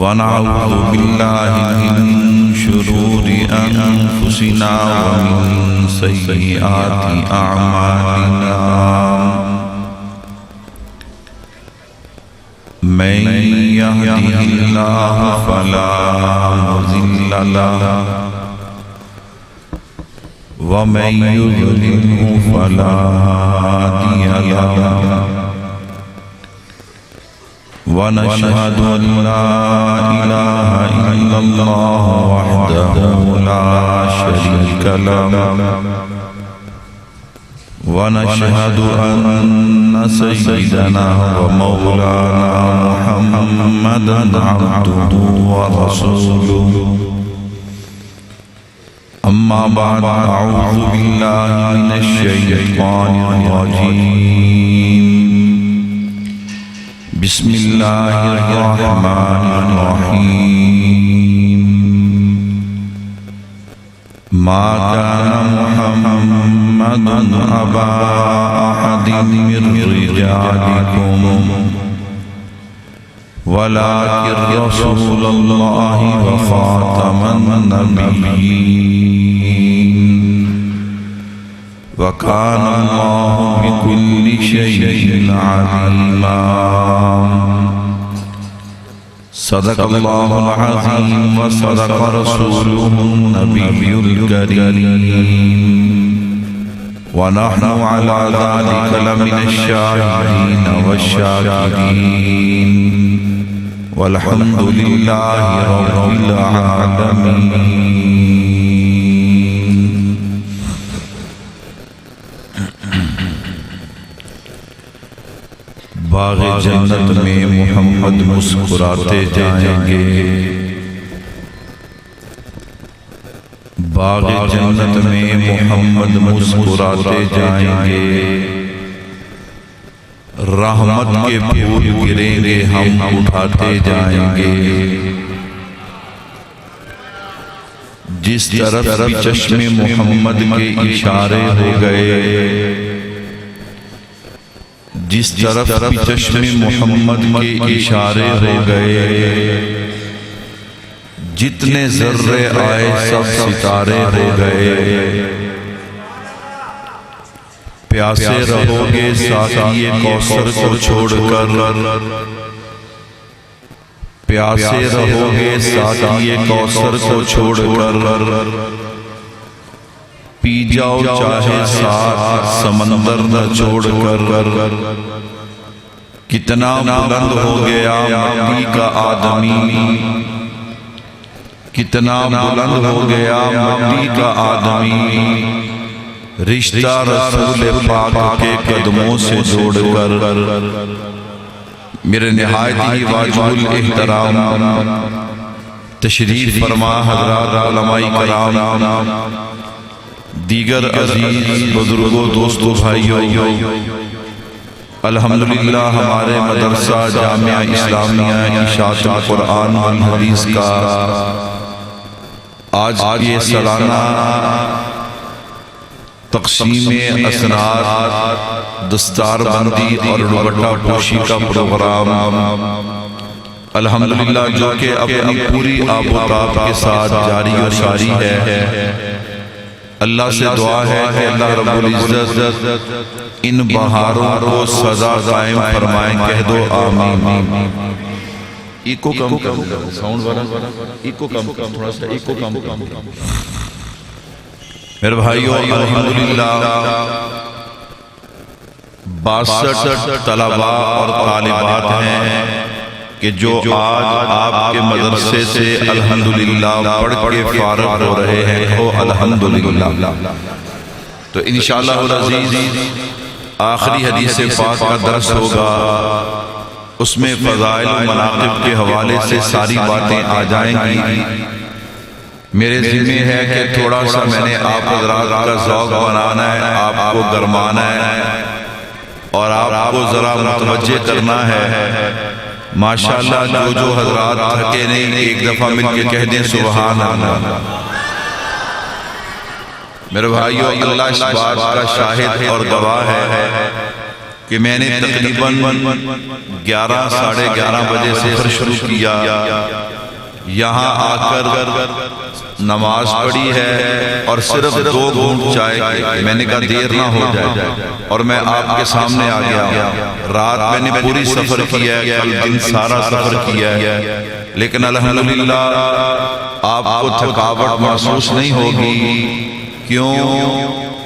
ونعوذ بالله من شرور أنفسنا ومن سيئات أعمالنا من يهده الله فلا مضل له ومن يضلله فلا هادي له ونشهد أن لا إله إلا الله وحده لا شريك له ونشهد أن سيدنا ومولانا محمدا عبده ورسوله أما بعد أعوذ بالله من الشيطان الرجيم بسم الله الرحمن الرحيم ما كان محمد أبا أحد من رجالكم ولكن رسول الله وخاتم النبيين وكان الله بكل شيء عليما صدق الله العظيم وصدق رسوله النبي الكريم ونحن على ذلك لمن الشاهدين والشاكرين والحمد لله رب العالمين. باغ جنت میں محمد مسکراتے جائیں گے، باغ جنت میں محمد مسکراتے جائیں گے، رحمت کے پھول گریں گے ہم اٹھاتے جائیں گے، جس طرف بھی چشم محمد کے اشارے ہو گئے، جس طرف بھی چشم محمد کے اشارے ہو گئے، جتنے ذرے آئے سب ستارے ہو گئے، پیاسے رہو گے ساقی کوثر کو چھوڑ کر، پیاسے رہو گے ساقی کوثر کو چھوڑ کر، پی جاؤ چاہے سات سمندر نہ چھوڑ کر، کتنا بلند ہو گیا مٹی کا آدمی، کتنا بلند ہو گیا مٹی کا آدمی، رشتہ رسول پاک کے قدموں سے جوڑ کر، میرے نہایت ہی واجب الاحترام تشریف فرما حضرات علماء کرام، دیگر عزیز بزرگوں دوستوں بھائیوں، الحمدللہ ہمارے مدرسہ جامعہ اسلامیہ اشاعت القرآن والحدیث کا آج یہ سالانہ تقسیم اسناد، دستار بندی اور دوپٹہ پوشی کا پروگرام الحمدللہ جو کہ اپنی پوری آب و تاب کے ساتھ جاری و ساری ہے، اللہ سے دعا ہے کہ اللہ رب العزت ان بہاروں کو سزا قائم فرمائیں، کہہ دو آمین۔ ایکو کم ساؤنڈ والا، ایکو کم تھوڑا سا ایکو کم۔ میرے بھائیو الحمدللہ 62 طلباء اور طالبات ہیں کہ جو آج آپ کے مدرسے سے الحمدللہ پڑھ کے فارغ ہو رہے ہیں، ہو الحمدللہ۔ تو انشاءاللہ العزیز آخری حدیث پاک کا درس ہوگا، اس میں فضائل و مناقب کے حوالے سے ساری باتیں آ جائیں گی۔ میرے ذمہ ہے کہ تھوڑا سا میں نے آپ حضرات کا ذوق بنانا ہے، آپ کو گرمانا ہے اور آپ کو ذرا متوجہ کرنا ہے۔ ماشاءاللہ جو حضرات تھکے نہیں ایک دفعہ مل کے کہہ دیں سبحان اللہ۔ میرے بھائیو اللہ اس بات کا شاہد اور گواہ ہے کہ میں نے تقریباً 11 ساڑھے 11 بجے سے شروع کیا یہاں آ کر نماز پڑھی ہے اور صرف 2 گھونٹ چائے کے، میں نے کہا دیر نہ ہو جائے اور میں آپ کے سامنے آ گیا۔ رات میں نے پوری سفر کیا ہے، کل دن سارا سفر کیا ہے، لیکن الحمدللہ آپ کو تھکاوٹ محسوس نہیں ہوگی۔ کیوں؟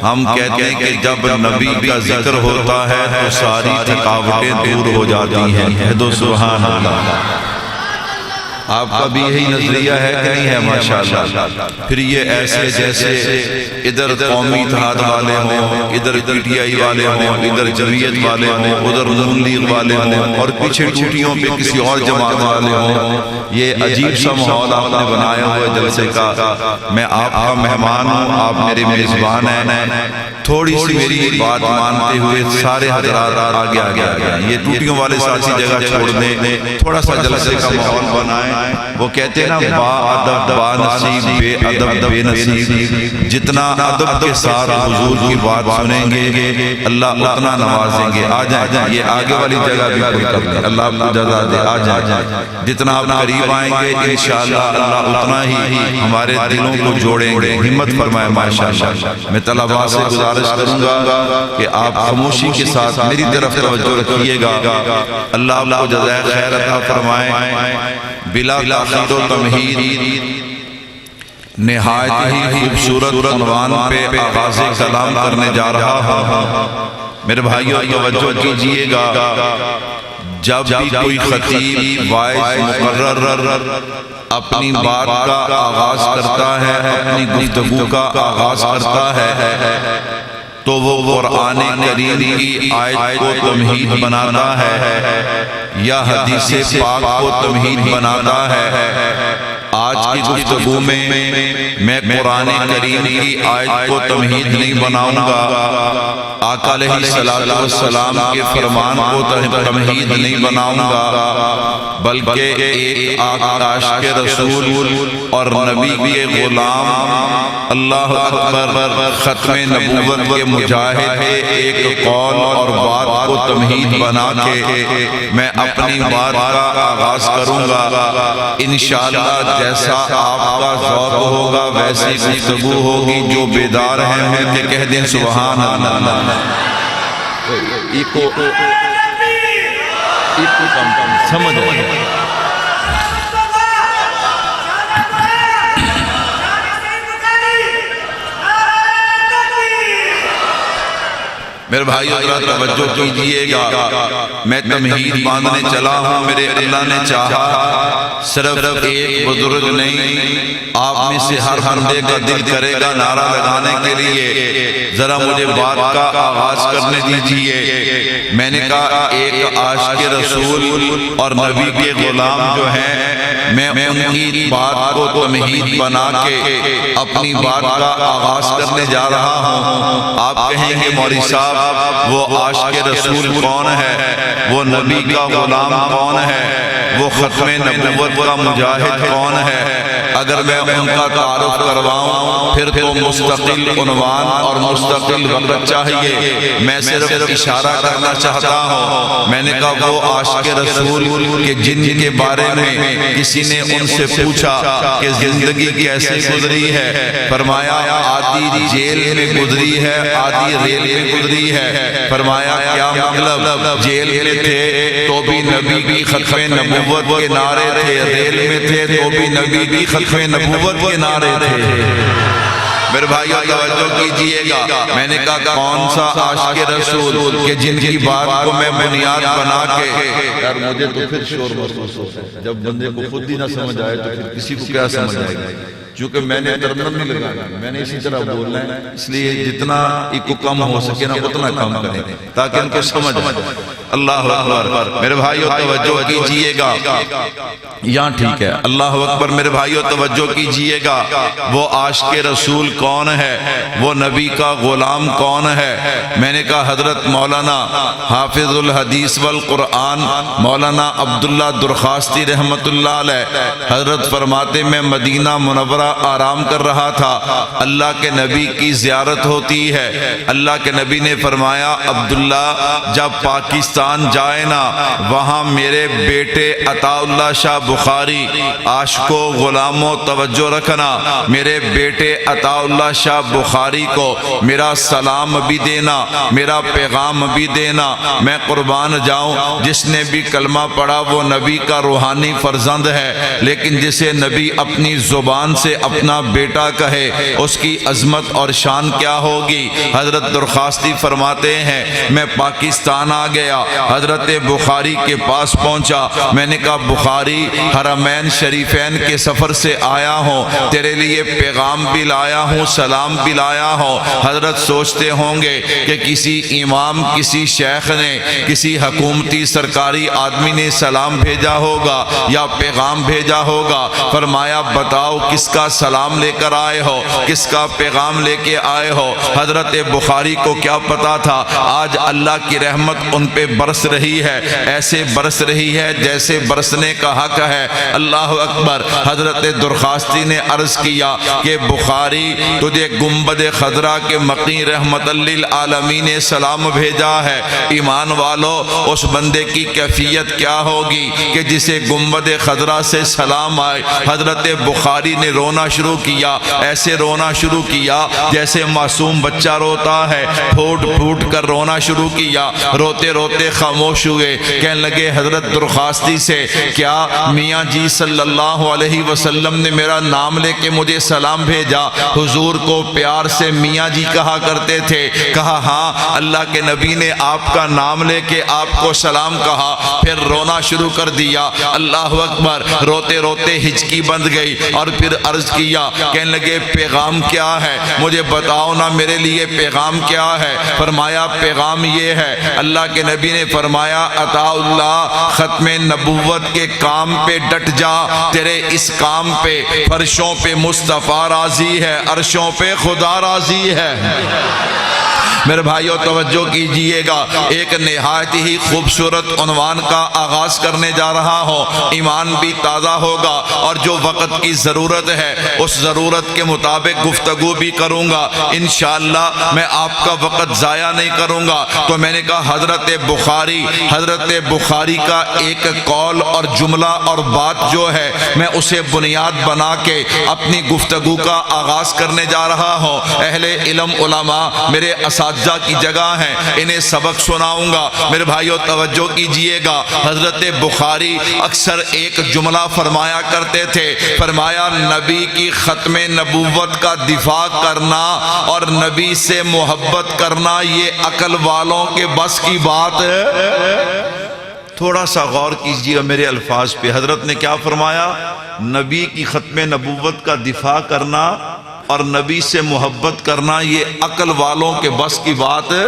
ہم کہتے ہیں کہ جب نبی کا ذکر ہوتا ہے تو ساری تھکاوٹیں دور ہو جاتی ہیں۔ کہہ دو سبحان اللہ۔ آپ کا بھی یہی نظریہ ہے کہ نہیں ہے؟ ماشاءاللہ۔ پھر یہ ایسے جیسے ادھر قومی اتحاد والے ہوں، ادھر پی ٹی آئی والے ہوں، ادھر جمعیت والے ہوں، ادھر نون لیگ والے ہوں، اور پیچھے ٹوٹیوں پہ کسی اور جماعت والے ہوں۔ یہ عجیب سا ماحول آپ نے بنایا ہوا ہے جلسے کا۔ میں آپ کا مہمان ہوں، آپ میرے میزبان ہیں۔ تھوڑی سی میری بات مانتے ہوئے سارے حضرات آگے آ گیا۔ یہ ٹوٹیوں والے ساتھی جگہ چھوڑ دیں، تھوڑا سا جلسے کا ماحول بنائیں۔ وہ کہتے ہیں نا با ادب با نصیب، بے ادب بے نصیب۔ جتنا ادب کے ساتھ حضور کی بات سنیں گے اللہ اتنا نوازیں گے۔ آ جائیں، یہ آگے والی جگہ بھی کوئی کر لیں، اللہ آپ کو جزا دے۔ آ جائیں، جتنا آپ قریب آئیں گے انشاءاللہ اللہ اتنا ہی ہمارے دلوں کو جوڑیں گے۔ ہمت فرمائے ماشاءاللہ۔ میں طلباء سے گزارش کروں گا کہ آپ خاموشی کے ساتھ میری طرف توجہ رکھیے گا۔ اللہ آپ کو جزائے خیر عطا فرمائے۔ بلا تاخیر و تمہید نہایت ہی خوبصورت عنوان پہ آغاز کلام کرنے جا رہا ہوں۔ میرے بھائیو توجہ کیجئے گا، جب بھی کوئی خطیب وائز مقرر اپنی بات کا آغاز کرتا ہے، اپنی گفتگو کا آغاز کرتا ہے، تو وہ قرآن کریم کی آیت کو تمہید بناتا ہے یا حدیث پاک کو تمہید بناتا ہے۔ آج کی گفتگو میں قرآن کریم کی آیت کو تمہید نہیں بناؤں گا، آقا علیہ السلام کے فرمان کو تمہید نہیں بناؤں گا، بلکہ ایک عاشق رسول اور نبی کے غلام، اللہ اکبر، ختم نبوت کے مجاہد کے ایک قول اور بات کو تمہید بنا کے میں اپنی بات کا آغاز کروں گا۔ انشاءاللہ جیسا آپ کا ذوق ہوگا ویسی گفتگو ہوگی۔ جو بیدار ہیں مل کے کہہ دیں سبحان اللہ۔ سمجھ آئے میرے بھائی حضرات توجہ کیجئے گا، میں تمہید باندھنے چلا ہوں۔ میرے اللہ نے چاہا صرف ایک بزرگ نہیں، آپ میں سے ہر بندے کا دل کرے گا نعرہ لگانے کے لیے، ذرا مجھے بات کا آغاز کرنے دیجئے۔ میں نے کہا ایک عاشق رسول اور نبی کے غلام جو ہیں، میں ان کی بات کو تمہید بنا کے اپنی بات کا آغاز کرنے جا رہا ہوں۔ آپ کہیں گے مولوی صاحب وہ عاشق رسول کون ہے، وہ نبی کا غلام کون ہے، وہ ختم نبوت کا مجاہد کون ہے؟ اگر میں ان کا تعارف کرواؤں پھر تو مستقل عنوان اور مستقل وقت چاہیے۔ میں صرف اشارہ کرنا چاہتا ہوں۔ میں نے کہا وہ عاشق رسول کے جن کے بارے میں کسی نے ان سے پوچھا کہ زندگی کیسے گزری ہے، فرمایا آدھی جیل میں گزری ہے، آدھی ریل میں گزری ہے۔ فرمایا کیا مطلب؟ جیل میں تھے تو بھی نبی کی ختم نبوت کے نعرے تھے، ریل میں تھے تو بھی نبی کی ختم نبوت کے نعرے تھے۔ میرے بھائیو توجہ کیجئے گا، میں نے کہا کون سا عاشق رسول کہ جن کی بات کو میں بنیاد بنا کے، یار مجھے تو پھر شور محسوس ہوتا ہے جب بندے کو خود ہی نہ سمجھ آئے تو پھر کسی کو کیا سمجھ آئے گا؟ چونکہ میں نے ترنم نہیں لگانا، میں نے اسی طرح بولنا ہے، اس لیے جتنا ایک کو کم ہو سکے نا اتنا کم کریں تاکہ ان کو سمجھ آئے۔ اللہ اکبر میرے بھائیو توجہ کیجئے گا، یہاں ٹھیک ہے، اللہ اکبر میرے بھائیو توجہ کیجئے گا۔ وہ عاشق رسول کون ہے، وہ نبی کا غلام کون ہے؟ میں نے کہا حضرت مولانا حافظ الحدیث والقرآن مولانا عبداللہ درخواستی رحمت اللہ علیہ حضرت فرماتے میں مدینہ منورہ آرام کر رہا تھا، اللہ کے نبی کی زیارت ہوتی ہے۔ اللہ کے نبی نے فرمایا عبداللہ جب پاکستان قبرستان جائے نا وہاں میرے بیٹے عطا اللہ شاہ بخاری عاشقو غلاموں توجہ رکھنا، میرے بیٹے عطا اللہ شاہ بخاری کو میرا سلام بھی دینا، میرا پیغام بھی دینا۔ میں قربان جاؤں، جس نے بھی کلمہ پڑھا وہ نبی کا روحانی فرزند ہے، لیکن جسے نبی اپنی زبان سے اپنا بیٹا کہے اس کی عظمت اور شان کیا ہوگی۔ حضرت درخواستی فرماتے ہیں میں پاکستان آ گیا، حضرت بخاری کے پاس پہنچا، میں نے کہا بخاری حرمین شریفین کے سفر سے آیا ہوں، تیرے لیے پیغام بھی لایا ہوں، سلام بھی لایا ہوں۔ حضرت سوچتے ہوں گے کہ کسی امام، کسی شیخ نے، کسی حکومتی سرکاری آدمی نے سلام بھیجا ہوگا یا پیغام بھیجا ہوگا۔ فرمایا بتاؤ کس کا سلام لے کر آئے ہو، کس کا پیغام لے کے آئے ہو۔ حضرت بخاری کو کیا پتا تھا آج اللہ کی رحمت ان پہ برس رہی ہے، ایسے برس رہی ہے جیسے برسنے کا حق ہے۔ اللہ اکبر۔ حضرت درخواستی نے عرض کیا کہ بخاری تجھے گنبد خضرا کے مقی رحمت للعالمین نے سلام بھیجا ہے۔ ایمان والو اس بندے کی کیفیت کیا ہوگی کہ جسے گنبد خضرا سے سلام آئے۔ حضرت بخاری نے رونا شروع کیا، ایسے رونا شروع کیا جیسے معصوم بچہ روتا ہے، پھوٹ پھوٹ کر رونا شروع کیا۔ روتے روتے خاموش ہوئے، کہنے لگے حضرت درخواستی سے کیا میاں جی صلی اللہ علیہ وسلم نے میرا نام لے کے مجھے سلام بھیجا؟ حضور کو پیار سے میاں جی کہا کرتے تھے۔ کہا ہاں، اللہ کے نبی نے آپ کا نام لے کے آپ کو سلام کہا۔ پھر رونا شروع کر دیا۔ اللہ اکبر۔ روتے روتے ہچکی بند گئی اور پھر عرض کیا، کہنے لگے پیغام کیا ہے، مجھے بتاؤ نا میرے لیے پیغام کیا ہے۔ فرمایا پیغام یہ ہے، اللہ کے نبی نے فرمایا عطا اللہ ختم نبوت کے کام پہ ڈٹ جا، تیرے اس کام پہ فرشوں پہ مصطفیٰ راضی ہے، عرشوں پہ خدا راضی ہے۔ میرے بھائیو توجہ کیجئے گا، ایک نہایت ہی خوبصورت عنوان کا آغاز کرنے جا رہا ہوں۔ ایمان بھی تازہ ہوگا اور جو وقت کی ضرورت ہے اس ضرورت کے مطابق گفتگو بھی کروں گا انشاءاللہ، میں آپ کا وقت ضائع نہیں کروں گا۔ تو میں نے کہا حضرت بخاری کا ایک قول اور جملہ اور بات جو ہے میں اسے بنیاد بنا کے اپنی گفتگو کا آغاز کرنے جا رہا ہوں۔ اہل علم علماء میرے اساتذہ کی جگہ ہیں، انہیں سبق سناؤں گا۔ میرے بھائیو توجہ کیجئے گا، حضرت بخاری اکثر ایک جملہ فرمایا کرتے تھے، فرمایا نبی کی ختم نبوت کا دفاع کرنا اور نبی سے محبت کرنا یہ عقل والوں کے بس کی بات ہے۔ تھوڑا سا غور کیجئے میرے الفاظ پہ، حضرت نے کیا فرمایا؟ نبی کی ختم نبوت کا دفاع کرنا اور نبی سے محبت کرنا یہ عقل والوں کے بس کی بات ہے۔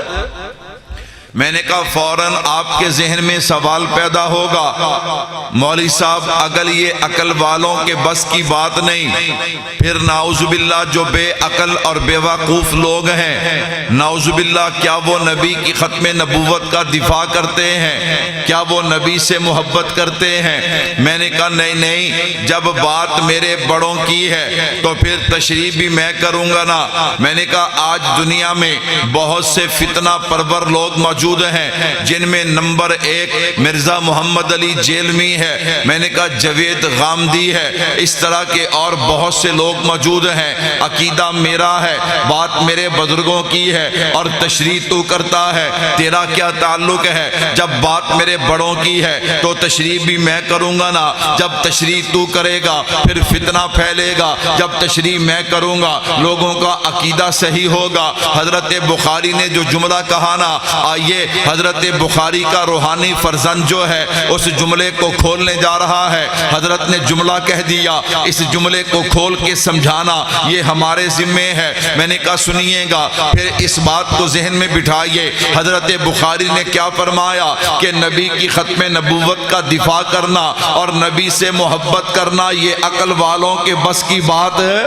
میں نے کہا فوراً آپ کے ذہن میں سوال پیدا ہوگا، مولوی صاحب اگر یہ عقل والوں کے بس کی بات نہیں، پھر نعوذ باللہ جو بے عقل اور بے وقوف لوگ ہیں، نعوذ باللہ کیا وہ نبی کی ختم نبوت کا دفاع کرتے ہیں؟ کیا وہ نبی سے محبت کرتے ہیں؟ میں نے کہا نہیں، جب بات میرے بڑوں کی ہے تو پھر تشریح بھی میں کروں گا نا۔ میں نے کہا آج دنیا میں بہت سے فتنہ پرور لوگ موجود ہیں، جن میں نمبر 1 مرزا محمد علی جیلمی ہے، میں نے کہا جوید غامدی ہے، اس طرح کے اور بہت سے لوگ موجود ہیں۔ عقیدہ میرا ہے، بات میرے بزرگوں کی ہے اور تشریح تو کرتا ہے، تیرا کیا تعلق ہے؟ جب بات میرے بڑوں کی ہے تو تشریح بھی میں کروں گا نا۔ جب تشریح تو کرے گا پھر فتنہ پھیلے گا، جب تشریح میں کروں گا لوگوں کا عقیدہ صحیح ہوگا۔ حضرت بخاری نے جو جملہ کہا نا، آئیے حضرت بخاری کا روحانی فرزند جو ہے اس جملے کو کھولنے جا رہا ہے۔ حضرت نے جملہ کہہ دیا، اس جملے کو کھول کے سمجھانا یہ ہمارے ذمے ہے۔ میں نے کہا سنیے گا، پھر اس بات کو ذہن میں بٹھائیے۔ حضرت بخاری نے کیا فرمایا کہ نبی کی ختم نبوت کا دفاع کرنا اور نبی سے محبت کرنا یہ عقل والوں کے بس کی بات ہے۔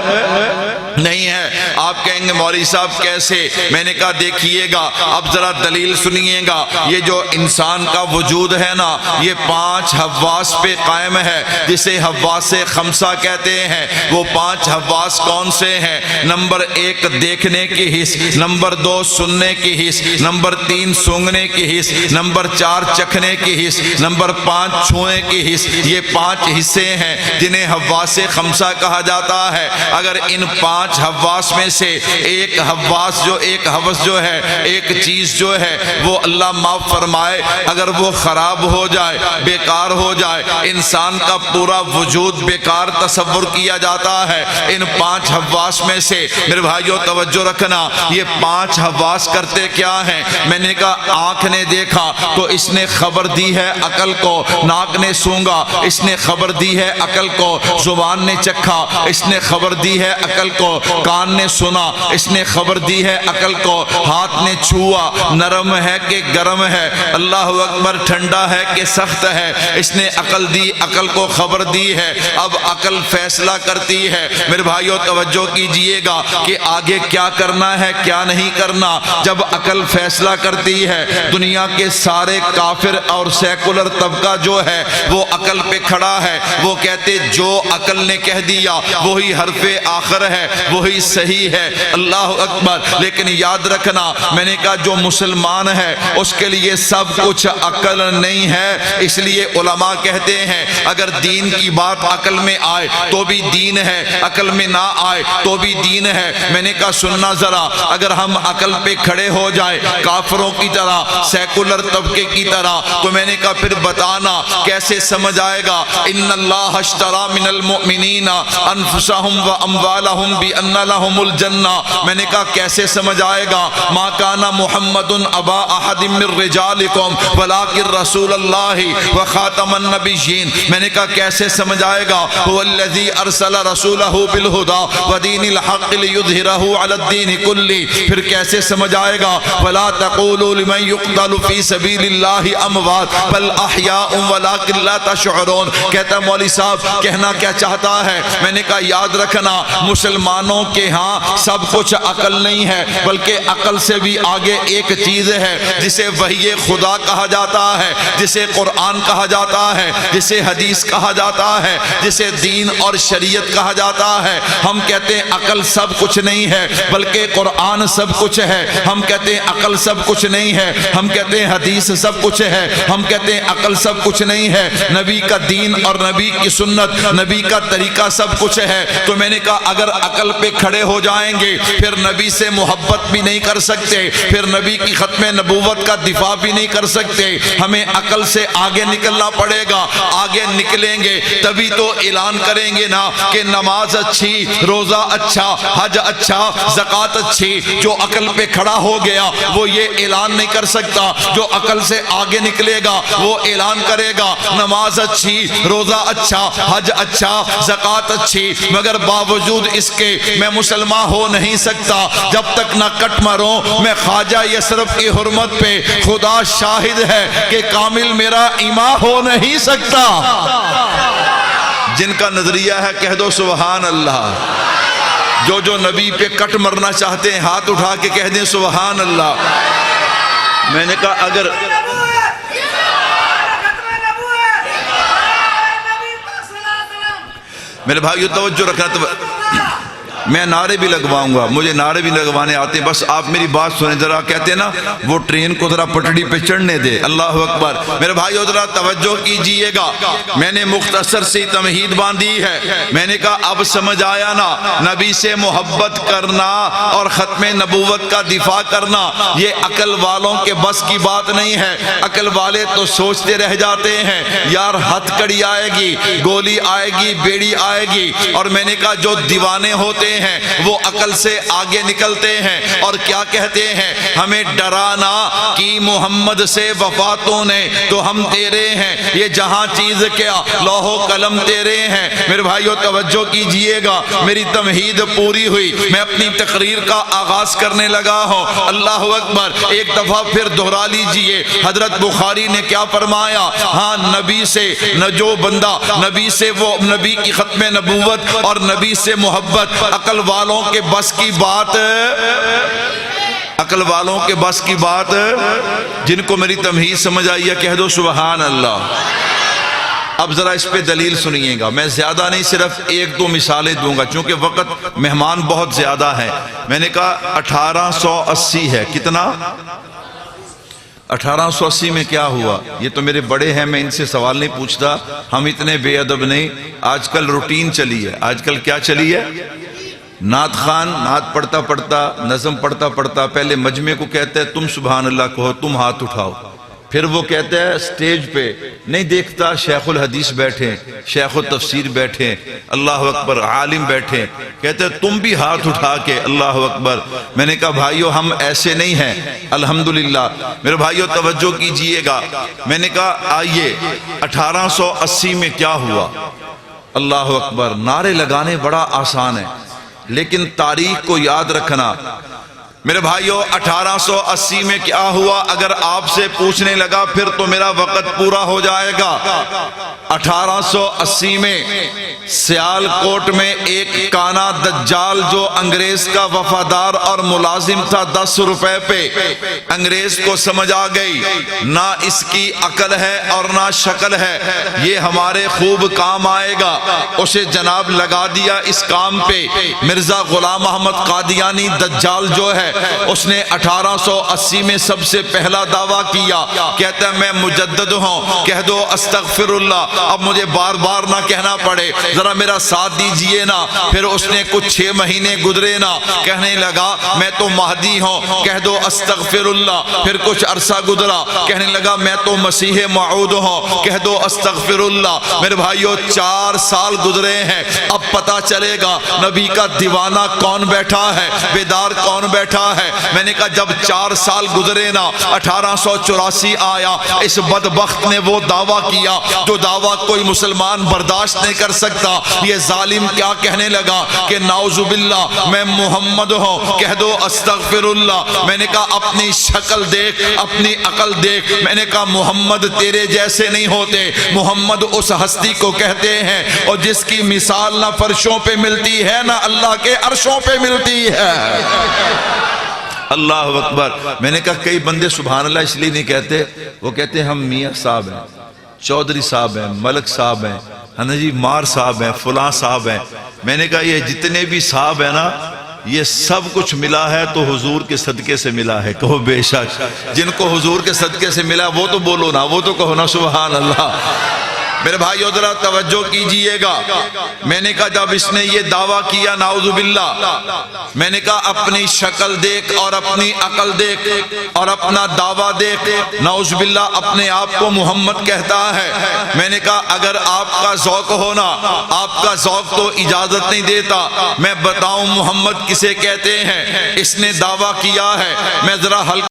نہیں ہے۔ آپ کہیں گے مولوی صاحب کیسے؟ میں نے کہا دیکھیے گا، اب ذرا دلیل سنیے گا۔ یہ جو انسان کا وجود ہے نا، یہ 5 حواس پہ قائم ہے، جسے حواس خمسہ کہتے ہیں۔ وہ 5 حواس کون سے ہیں؟ نمبر 1 دیکھنے کی حس، نمبر 2 سننے کی حس، نمبر 3 سونگنے کی حس، نمبر 4 چکھنے کی حس، نمبر 5 چھونے کی حس۔ یہ 5 حصے ہیں جنہیں حواس خمسہ کہا جاتا ہے۔ اگر ان 5 حواس میں سے ایک حواس ایک حوث جو ہے، ایک چیز جو ہے، وہ اللہ معاف فرمائے اگر وہ خراب ہو جائے، بیکار ہو جائے، انسان کا پورا وجود بیکار تصور کیا جاتا ہے۔ ان 5 حواس میں سے میرے بھائیوں توجہ رکھنا، یہ 5 حواس کرتے کیا ہیں؟ میں نے کہا آنکھ نے دیکھا تو اس نے خبر دی ہے عقل کو، ناک نے سونگا اس نے خبر دی ہے عقل کو، زبان نے چکھا اس نے خبر دی ہے عقل کو، کان نے سنا اس نے خبر دی ہے عقل کو، ہاتھ نے چھوا نرم ہے کہ گرم ہے، اللہ اکبر ٹھنڈا ہے کہ سخت ہے، اس نے عقل دی، عقل کو خبر دی ہے۔ اب عقل فیصلہ کرتی ہے۔ میرے بھائیوں توجہ کیجئے گا کہ آگے کیا کرنا ہے کیا نہیں کرنا۔ جب عقل فیصلہ کرتی ہے، دنیا کے سارے کافر اور سیکولر طبقہ جو ہے وہ عقل پہ کھڑا ہے، وہ کہتے جو عقل نے کہہ دیا وہی حرف آخر ہے، وہی صحیح ہے، اللہ اکبر۔ لیکن یاد رکھنا، میں نے کہا جو مسلمان ہے اس کے لیے سب کچھ عقل نہیں ہے، اس لیے علماء کہتے ہیں اگر دین کی بات عقل میں آئے تو بھی دین ہے، عقل میں نہ آئے تو بھی دین ہے۔ میں نے کہا سننا ذرا، اگر ہم عقل پہ کھڑے ہو جائیں کافروں کی طرح، سیکولر طبقے کی طرح، تو میں نے کہا پھر بتانا کیسے سمجھ آئے گا؟ ان اللہ اشترى من المؤمنین انفسهم واموالهم بان لهم الجنہ۔ میں نے کہا کیسے سمجھ آئے گا؟ ما کان محمد ابا احد من رجالکم ولکن رسول اللہ وخاتم النبیین۔ میں نے کہا کیسے سمجھ آئے گا؟ هو الذی ارسل رسولہ بالہدی ودین الحق لیظہرہ علی الدین کلہ۔ پھر کیسے سمجھ آئے گا؟ ولا تقولوا لمن يقتل فی سبیل اللہ اموات بل احیاء ولکن لا تشعرون۔ کہتا مولوی صاحب کہنا کیا چاہتا ہے؟ میں نے کہا یاد رکھنا، مسلمانوں کے ہاں سب کچھ عقل نہیں ہے، بلکہ عقل سے بھی آگے ایک چیز ہے جسے وحی خدا کہا جاتا ہے، جسے قرآن کہا جاتا ہے، جسے حدیث کہا جاتا ہے، جسے دین اور شریعت کہا جاتا ہے۔ ہم کہتے ہیں عقل سب کچھ نہیں ہے بلکہ قرآن سب کچھ ہے، ہم کہتے ہیں عقل سب کچھ نہیں ہے، ہم کہتے ہیں حدیث سب کچھ ہے، ہم کہتے ہیں عقل سب کچھ نہیں ہے، نبی کا دین اور نبی کی سنت، نبی کا طریقہ سب کچھ ہے۔ تو میں نے کہا اگر عقل پہ کھڑے ہو جائیں گے پھر نبی سے محبت بھی نہیں کر سکتے، پھر نبی کی ختم نبوت کا دفاع بھی نہیں کر سکتے، ہمیں عقل سے آگے نکلنا پڑے گا۔ آگے نکلیں گے تبھی تو اعلان کریں گے نا کہ نماز اچھی، روزہ اچھا، حج اچھا، زکوٰۃ اچھی۔ جو عقل پہ کھڑا ہو گیا وہ یہ اعلان نہیں کر سکتا، جو عقل سے آگے نکلے گا وہ اعلان کرے گا نماز اچھی، روزہ اچھا، حج اچھا، زکوٰۃ اچھی، مگر باوجود اس کے میں مسلمان ہو نہیں سکتا جب تک نہ کٹ مروں۔ میں خواجہ یسرف کی حرمت پہ خدا شاہد ہے کہ کامل میرا ایمان ہو نہیں سکتا۔ جن کا نظریہ ہے کہہ دو سبحان اللہ۔ جو نبی پہ کٹ مرنا چاہتے ہیں ہاتھ اٹھا کے کہہ دیں سبحان اللہ۔ میں نے کہا اگر میرے بھائیو توجہ رکھنا، میں نعرے بھی لگواؤں گا، مجھے نعرے بھی لگوانے آتے ہیں، بس آپ میری بات سنیں ذرا۔ کہتے ہیں نا وہ ٹرین کو ذرا پٹڑی پہ چڑھنے دے، اللہ اکبر۔ میرے بھائیو ذرا توجہ کیجئے گا، میں نے مختصر سی تمہید باندھی ہے۔ میں نے کہا اب سمجھ آیا نا، نبی سے محبت کرنا اور ختم نبوت کا دفاع کرنا یہ عقل والوں کے بس کی بات نہیں ہے۔ عقل والے تو سوچتے رہ جاتے ہیں یار ہتھ کڑی آئے گی، گولی آئے گی، بیڑی آئے گی، اور میں نے کہا جو دیوانے ہوتے ہیں وہ عقل سے آگے نکلتے ہیں اور کیا کہتے ہیں؟ ہمیں ڈرانا کی محمد سے وفاتوں نے تو ہم تیرے ہیں، یہ جہاں چیز کیا لوح و قلم تیرے ہیں۔ میرے بھائیو توجہ کیجئے گا، میری تمہید پوری ہوئی، میں اپنی تقریر کا آغاز کرنے لگا ہوں۔ اللہ اکبر، ایک دفعہ پھر دہرا لیجئے حضرت بخاری نے کیا فرمایا؟ ہاں نبی سے جو بندہ نبی سے وہ نبی کی ختم نبوت اور نبی سے محبت عقل والوں کے بس کی بات، عقل والوں کے بس کی بات، جن کو میری تمہید سمجھ آئی ہے کہہ دو سبحان اللہ۔ اب ذرا اس پہ دلیل سنیے گا، میں زیادہ نہیں صرف ایک دو مثالیں دوں گا چونکہ وقت مہمان بہت زیادہ ہیں۔ میں نے کہا 1880 ہے، کتنا؟ 1880 میں کیا ہوا؟ یہ تو میرے بڑے ہیں، میں ان سے سوال نہیں پوچھتا، ہم اتنے بے ادب نہیں۔ آج کل روٹین چلی ہے، آج کل کیا چلی ہے؟ نعت خان نعت پڑھتا پڑھتا، نظم پڑھتا پڑھتا پہلے مجمع کو کہتا ہے تم سبحان اللہ کہو، تم ہاتھ اٹھاؤ، پھر وہ کہتا ہے سٹیج پہ نہیں دیکھتا شیخ الحدیث بیٹھے، شیخ التفسیر بیٹھے، اللہ اکبر، عالم بیٹھے، کہتے ہیں تم بھی ہاتھ اٹھا کے اللہ اکبر۔ میں نے کہا بھائیو ہم ایسے نہیں ہیں الحمدللہ۔ میرے بھائیو توجہ کیجئے گا، میں نے کہا آئیے 1880 میں کیا ہوا؟ اللہ اکبر، نعرے لگانے بڑا آسان ہے لیکن تاریخ کو یاد رکھنا۔ میرے بھائیو 1880 میں کیا ہوا اگر آپ سے پوچھنے لگا پھر تو میرا وقت پورا ہو جائے گا۔ 1880 میں سیال کوٹ میں ایک کانا دجال جو انگریز کا وفادار اور ملازم تھا، 10 روپے پہ انگریز کو سمجھ آ گئی نہ اس کی عقل ہے اور نہ شکل ہے، یہ ہمارے خوب کام آئے گا، اسے جناب لگا دیا اس کام پہ۔ مرزا غلام احمد قادیانی دجال جو ہے اس نے 1880 میں سب سے پہلا دعویٰ کیا، کہتا ہے میں مجدد ہوں، کہہ دو استغفر اللہ۔ اب مجھے بار بار نہ کہنا پڑے، ذرا میرا ساتھ دیجئے نا۔ پھر اس نے کچھ 6 مہینے گزرے نا، کہنے لگا میں تو مہدی ہوں، کہہ دو استغفر اللہ۔ پھر کچھ عرصہ گزرا، کہنے لگا میں تو مسیح موعود ہوں، کہہ دو استغفر اللہ۔ میرے بھائیو 4 سال گزرے ہیں، اب پتا چلے گا نبی کا دیوانہ کون بیٹھا ہے، بیدار کون بیٹھا ہے۔ میں نے کہا جب 4 سال گزرے نا، 1884 آیا، اس بدبخت نے وہ دعویٰ کیا جو دعویٰ کوئی مسلمان برداشت نہیں کر سکتا۔ یہ ظالم کیا کہنے لگا کہ نعوذ باللہ میں محمد ہوں، کہہ دو استغفر اللہ۔ میں نے کہا اپنی شکل دیکھ، اپنی عقل دیکھ۔ میں نے کہا محمد تیرے جیسے نہیں ہوتے، محمد اس ہستی کو کہتے ہیں اور جس کی مثال نہ فرشوں پہ ملتی ہے نہ اللہ کے عرشوں پہ ملتی ہے۔ اللہ اکبر۔ میں نے کہا کئی بندے سبحان اللہ اس لیے نہیں کہتے، وہ کہتے ہیں ہم میاں صاحب ہیں، چودھری صاحب ہیں، ملک صاحب ہیں، ہاں جی مار صاحب ہیں، فلاں صاحب ہیں۔ میں نے کہا یہ جتنے بھی صاحب ہیں نا، یہ سب کچھ ملا ہے تو حضور کے صدقے سے ملا ہے، کہو بے شک۔ جن کو حضور کے صدقے سے ملا وہ تو بولو نا، وہ تو کہو نا سبحان اللہ۔ میرے بھائیو ذرا توجہ کیجئے گا، میں نے کہا جب اس نے یہ دعویٰ کیا نعوذ باللہ، میں نے کہا اپنی شکل دیکھ اور اپنی عقل دیکھ اور اپنا دعویٰ دیکھ، نعوذ باللہ اپنے آپ کو محمد کہتا ہے۔ میں نے کہا اگر آپ کا ذوق ہونا، آپ کا ذوق تو اجازت نہیں دیتا میں بتاؤں محمد کسے کہتے ہیں۔ اس نے دعویٰ کیا ہے، میں ذرا ہلکا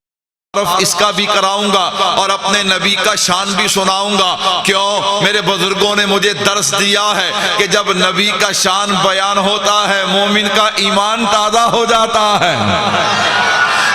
اس کا بھی کراؤں گا اور اپنے نبی کا شان بھی سناؤں گا۔ کیوں؟ میرے بزرگوں نے مجھے درس دیا ہے کہ جب نبی کا شان بیان ہوتا ہے مومن کا ایمان تازہ ہو جاتا ہے۔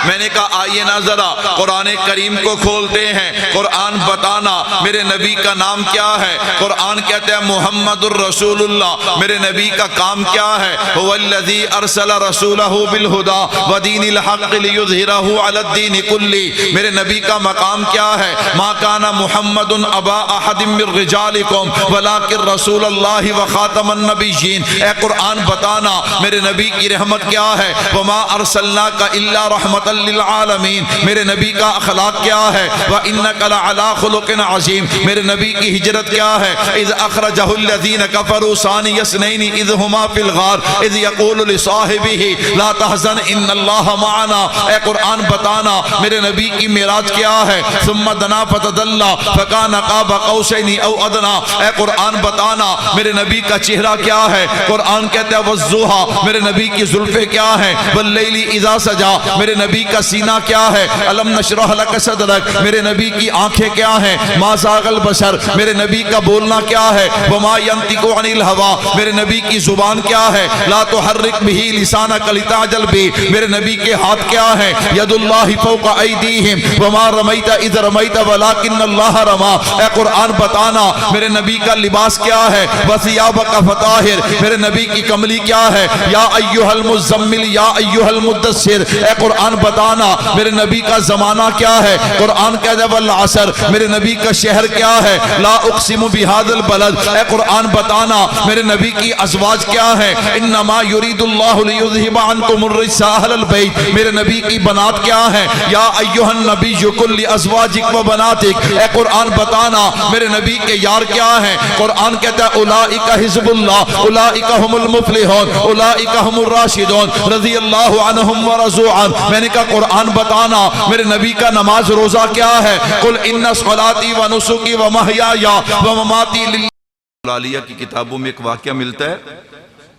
میں نے کہا آئیے نا ذرا قرآن کریم کو کھولتے ہیں، قرآن بتانا میرے نبی کا نام کیا ہے۔ قرآن کہتے ہیں محمد الرسول اللہ، میرے نبی کا کام کیا ہے؟ هو الذی ارسل رسولہ بالہدی ودین الحق لیظہرہ علی الدین کلہ، میرے نبی کا مقام کیا ہے؟ ما کان محمد ابا احد من رجالکم ولکن رسول اللہ وخاتم النبیین۔ اے قرآن بتانا میرے نبی کی رحمت کیا ہے؟ وما ارسلناک الا رحمت للعالمین، میرے نبی کا اخلاق کیا ہے؟ وَإِنَّكَ لَعَلَىٰ خُلُقٍ عَظِيمٍ، میرے نبی کی ہجرت کیا ہے؟ اِذْ أَخْرَجَهُ الَّذِينَ كَفَرُوا ثَانِيَ اثْنَيْنِ إِذْ هُمَا فِي الْغَارِ إِذْ يَقُولُ لِصَاحِبِهِ لَا تَحْزَنْ إِنَّ اللَّهَ مَعَنَا۔ اے قرآن بتانا میرے نبی کی معراج کیا ہے؟ ثُمَّ دَنَا فَتَدَلَّىٰ فَكَانَ قَابَ قَوْسَيْنِ أَوْ أَدْنَىٰ۔ اے قرآن بتانا میرے نبی کا چہرہ کیا ہے؟ قرآن کہتا ہے وَالضُّحَىٰ، میرے نبی کی زلفیں کیا ہیں؟ وَاللَّيْلِ إِذَا سَجَىٰ، میرے نبی نبی کا سینہ کیا ہے؟ الم نشرح لک صدرک، میرے نبی کی آنکھیں کیا ہیں؟ ما زاغ البصر، میرے نبی کا بولنا کیا ہے؟ وما ينطق عن الهوى، میرے نبی کی زبان کیا ہے؟ لا تحرک به لسانک لتعجل به، میرے نبی کے ہاتھ کیا ہیں؟ ید اللہ فوق ایدیہم وما رمیت اذ رمیت ولکن اللہ رما۔ اے قرآن بتانا میرے نبی کا لباس کیا ہے؟ وثیابک فطہر، میرے نبی کی کملی کیا ہے؟ یا ایھا المزمل یا ایھا المدثر، اے قرآن بتانا میرے نبی کا زمانہ کیا ہے؟ قرآن کہتا ہے والعصر، میرے نبی کا شہر کیا ہے؟ لا اقسم بہذا البلد، اے قرآن بتانا میرے نبی کی ازواج کیا ہے؟ انما یرید اللہ لیذھب عنکم الرجس اہل البیت، میرے نبی کی بنات کیا ہے؟ یا ایھا النبی قل لازواجک و بناتک، اے قرآن بتانا میرے نبی کے یار کیا ہیں؟ قرآن کہتا ہے اولئک حزب اللہ اولئک هم المفلحون اولئک هم الراشدون رضی اللہ عنہم ورضوا عنہ۔ میں نے کہا قرآن بتانا میرے نبی کا نماز روزہ کیا ہے؟ قل ان صلاتی و نسکی و محیای و مماتی للہ۔ عالیہ کی کتابوں میں ایک واقعہ ملتا ہے،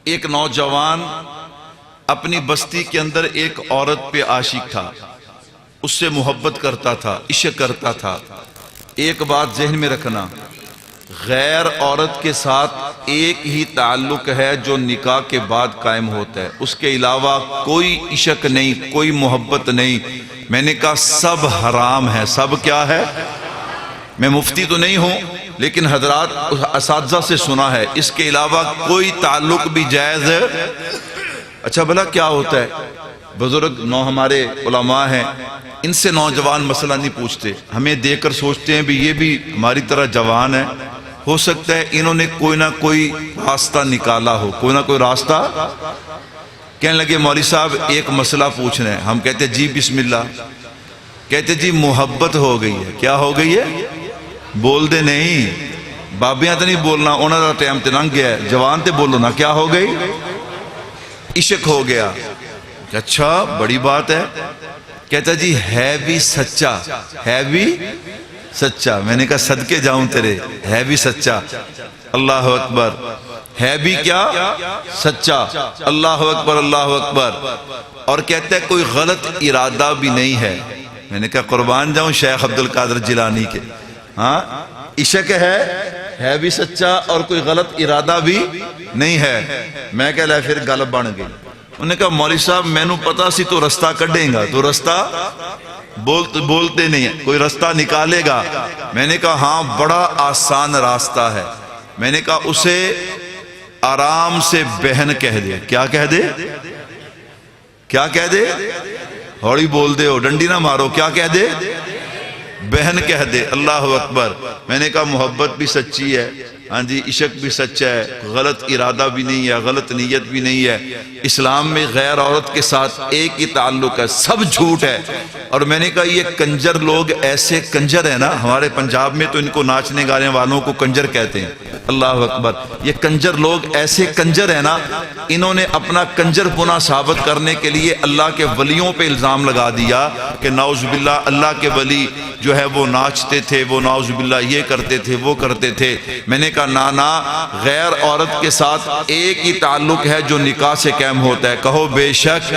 ایک نوجوان اپنی بستی کے اندر ایک عورت پہ عاشق تھا، اس سے محبت کرتا تھا، عشق کرتا تھا۔ ایک بات ذہن میں رکھنا، غیر عورت کے ساتھ ایک ہی تعلق ہے جو نکاح کے بعد قائم ہوتا ہے، اس کے علاوہ کوئی عشق نہیں، کوئی محبت نہیں۔ میں نے کہا سب حرام ہے۔ سب کیا ہے؟ میں مفتی تو نہیں ہوں لیکن حضرات اساتذہ سے سنا ہے اس کے علاوہ کوئی تعلق بھی جائز ہے۔ اچھا بھلا کیا ہوتا ہے؟ بزرگ نو ہمارے علماء ہیں، ان سے نوجوان مسئلہ نہیں پوچھتے، ہمیں دیکھ کر سوچتے ہیں بھی یہ بھی ہماری طرح جوان ہے، ہو سکتا ہے انہوں نے کوئی نہ کوئی راستہ نکالا ہو، کوئی نہ کوئی راستہ۔ کہنے لگے مولوی صاحب ایک مسئلہ پوچھنا ہے۔ ہم کہتے جی بسم اللہ۔ کہتے جی محبت ہو گئی ہے۔ کیا ہو گئی ہے؟ بول دے نہیں، بابیاں تو نہیں بولنا، انہوں نے ٹائم تے لنگ گیا ہے، جوان تے بولو نا۔ کیا ہو گئی؟ عشق ہو گیا۔ اچھا بڑی بات ہے۔ کہتا جی ہے بھی سچا، ہے بھی سچا۔ میں نے کہا صدقے جاؤں تیرے، ہے بھی سچا۔ اللہ اکبر۔ ہے بھی کیا؟ سچا۔ اللہ اکبر اللہ اکبر۔ اور کہتا ہے کوئی غلط ارادہ بھی نہیں ہے۔ میں نے کہا قربان جاؤں شیخ عبد القادر جیلانی کے، ہاں عشق ہے بھی سچا اور کوئی غلط ارادہ بھی نہیں ہے۔ میں کہہ لیا پھر گل بن گئی۔ انہوں نے کہا مولوی صاحب مینوں پتا سی تو رستہ کڈیں گا، تو رستہ بولتے نہیں ہے، کوئی رستہ نکالے گا۔ میں نے کہا ہاں بڑا آسان راستہ ہے۔ میں نے کہا اسے آرام سے بہن کہہ دے۔ کیا کہہ دے؟ کیا کہہ دے؟ ہوڑی بول دے ہو، ڈنڈی نہ مارو۔ کیا کہہ دے؟ بہن کہہ دے۔ اللہ اکبر۔ میں نے کہا محبت بھی سچی ہے، ہاں جی عشق بھی سچا ہے، غلط ارادہ بھی نہیں ہے، غلط نیت بھی نہیں ہے۔ اسلام میں غیر عورت کے ساتھ ایک ہی تعلق ہے، سب جھوٹ ہے۔ اور میں نے کہا یہ کنجر لوگ ایسے کنجر ہیں نا، ہمارے پنجاب میں تو ان کو ناچنے گانے والوں کو کنجر کہتے ہیں۔ اللہ اکبر۔ یہ کنجر لوگ ایسے کنجر ہیں نا، انہوں نے اپنا کنجر پنا ثابت کرنے کے لیے اللہ کے ولیوں پہ الزام لگا دیا کہ نعوذ باللہ اللہ کے ولی جو ہے وہ ناچتے تھے، وہ نعوذ باللہ یہ کرتے تھے، وہ کرتے تھے۔ میں نے کہا نانا غیر عورت کے ساتھ ایک ہی تعلق ہے جو نکاح سے قائم ہوتا ہے۔ کہو بے شک۔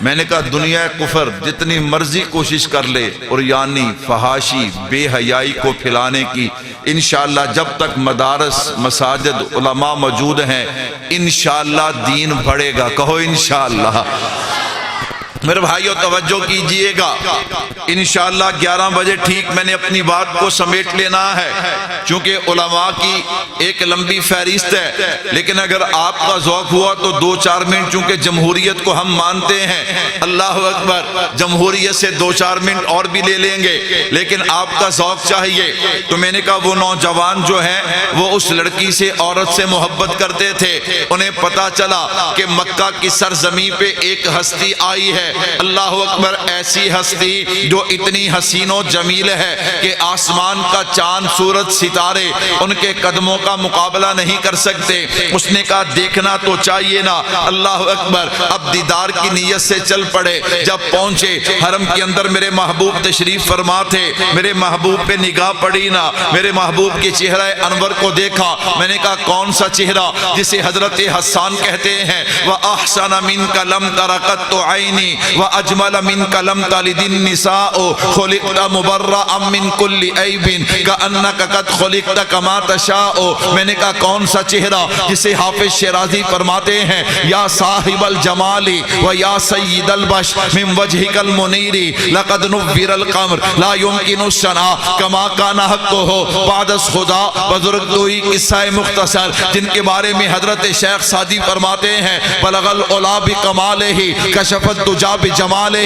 میں نے کہا دنیا کفر جتنی مرضی کوشش کر لے اور یعنی فحاشی بے حیائی کو پھیلانے کی، انشاءاللہ جب تک مدارس مساجد علماء موجود ہیں انشاءاللہ دین بڑھے گا۔ کہو انشاءاللہ۔ میرے بھائیو توجہ کیجئے گا، انشاءاللہ 11 بجے ٹھیک میں نے اپنی بات کو سمیٹ لینا ہے، چونکہ علماء کی ایک لمبی فہرست ہے، لیکن اگر آپ کا ذوق ہوا تو 2-4 منٹ، چونکہ جمہوریت کو ہم مانتے ہیں، اللہ اکبر، جمہوریت سے 2-4 منٹ اور بھی لے لیں گے، لیکن آپ کا ذوق چاہیے۔ تو میں نے کہا وہ نوجوان جو ہیں وہ اس لڑکی سے، عورت سے محبت کرتے تھے، انہیں پتا چلا کہ مکہ کی سرزمین پہ ایک ہستی آئی ہے، اللہ اکبر، ایسی ہستی جو اتنی حسین و جمیل ہے کہ آسمان کا چاند سورج ستارے ان کے قدموں کا مقابلہ نہیں کر سکتے۔ اس نے کہا دیکھنا تو چاہیے نا، اللہ اکبر۔ اب دیدار کی نیت سے چل پڑے، جب پہنچے حرم کے اندر میرے محبوب تشریف فرما تھے، میرے محبوب پہ نگاہ پڑی نا، میرے محبوب کے چہرہ انور کو دیکھا۔ میں نے کہا کون سا چہرہ؟ جسے حضرت حسان کہتے ہیں وَأَحْسَنَ مِنْكَ لَمْ تَرَ قَطُّ عَيْنِي، وأجمل منك لم تلد النساء خلقت مبرأ من كل عیب كأنك قد خلقت كما تشاء. میں نے کہا کون سا چہرہ جسے حافظ شیرازی فرماتے ہیں یا صاحب الجمال و یا سید البشر من وجهك المنیر لقد نور القمر لا يمكن الشنا كما كان حقه بعد خدا. بزرگ دوئی قصہ مختصر جن کے بارے میں حضرت شیخ سعدی فرماتے ہیں بلغ العلا بکمالہ کشف الدجا بجمالہ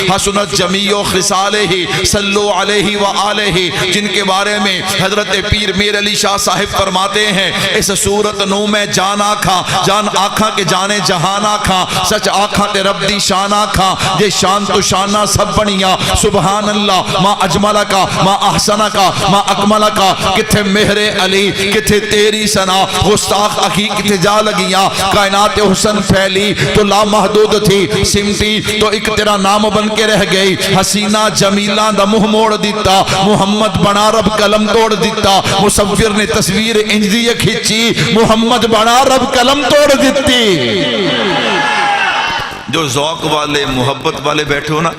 حسنت جمیع خصالہ صلو علیہ وآلہ. جن کے بارے میں حضرت پیر میر علی شاہ صاحب فرماتے ہیں اس صورت نو میں جان آکھاں جان آکھاں کے جانے جہان آکھاں سچ آکھاں تے رب دی شان آکھاں یہ شان تو شانہ سب بنیاں. سبحان اللہ ما اجملہ کا ما احسنہ کا ما اکملہ کا. کتھے مہر علی کتھے تیری سنا گستاخ اخی کتھے جا لگیاں. کائنات حسن پھیلی تو لامحدود تھی سمٹی تو ایک تیرا نام بن کے رہ گئی. حسینہ جمیلہ دا منہ موڑ دیتا محمد بنا رب قلم توڑ دیتا. مصور نے تصویر انجی کھینچی محمد بنا رب قلم توڑ دیتی. جو ذوق والے محبت والے بیٹھے ہو نا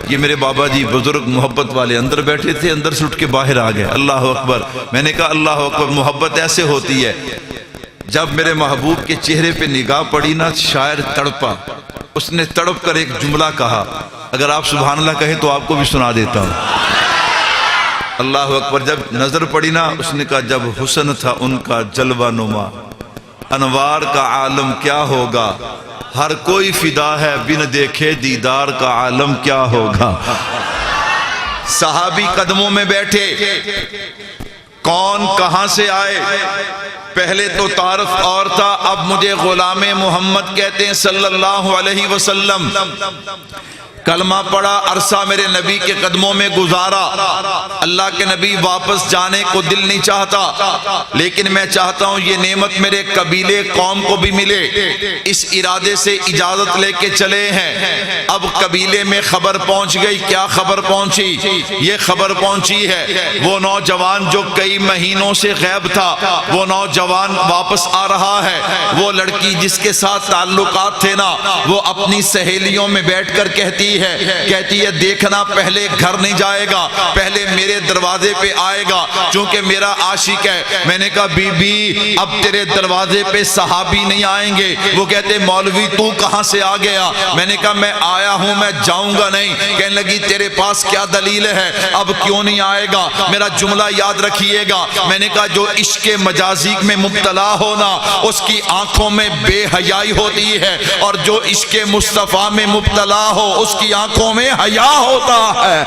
یہ میرے بابا جی بزرگ محبت والے اندر بیٹھے تھے اندر سے اٹھ کے باہر آ گئے. اللہ اکبر. میں نے کہا اللہ اکبر. محبت ایسے ہوتی ہے جب میرے محبوب کے چہرے پہ نگاہ پڑی نا شاعر تڑپا. اس نے تڑپ کر ایک جملہ کہا اگر آپ سبحان اللہ کہیں تو آپ کو بھی سنا دیتا ہوں. اللہ اکبر. جب نظر پڑی نا اس نے کہا جب حسن تھا ان کا جلوہ نما انوار کا عالم کیا ہوگا. ہر کوئی فدا ہے بن دیکھے دیدار کا عالم کیا ہوگا. صحابی قدموں میں بیٹھے کون کہاں سے آئے پہلے تو تعارف اور تھا. اب مجھے غلام محمد کہتے ہیں صلی اللہ علیہ وسلم. کلمہ پڑھا عرصہ میرے نبی کے قدموں میں گزارا. اللہ کے نبی واپس جانے کو دل نہیں چاہتا لیکن میں چاہتا ہوں یہ نعمت میرے قبیلے قوم کو بھی ملے. اس ارادے سے اجازت لے کے چلے ہیں. اب قبیلے میں خبر پہنچ گئی. کیا خبر پہنچی؟ یہ خبر پہنچی ہے وہ نوجوان جو کئی مہینوں سے غائب تھا وہ نوجوان واپس آ رہا ہے. وہ لڑکی جس کے ساتھ تعلقات تھے نا وہ اپنی سہیلیوں میں بیٹھ کر کہتی ہے دیکھنا پہلے گھر نہیں جائے گا پہلے میرے دروازے پہ آئے گا چونکہ میرا عاشق ہے. میں نے کہا بی بی اب تیرے دروازے پہ صحابی نہیں آئیں گے. وہ کہتے مولوی تو کہاں سے آ گیا. میں نے کہا میں آیا ہوں میں جاؤں گا نہیں. کہنے لگی تیرے پاس کیا دلیل ہے اب کیوں نہیں آئے گا. میرا جملہ یاد رکھیے گا. میں نے کہا جو عشق مجازی میں مبتلا ہونا اس کی آنکھوں میں بے حیائی ہوتی ہے اور جو عشق مصطفیٰ میں مبتلا ہو اس کی آنکھوں میں حیا ہوتا ہے.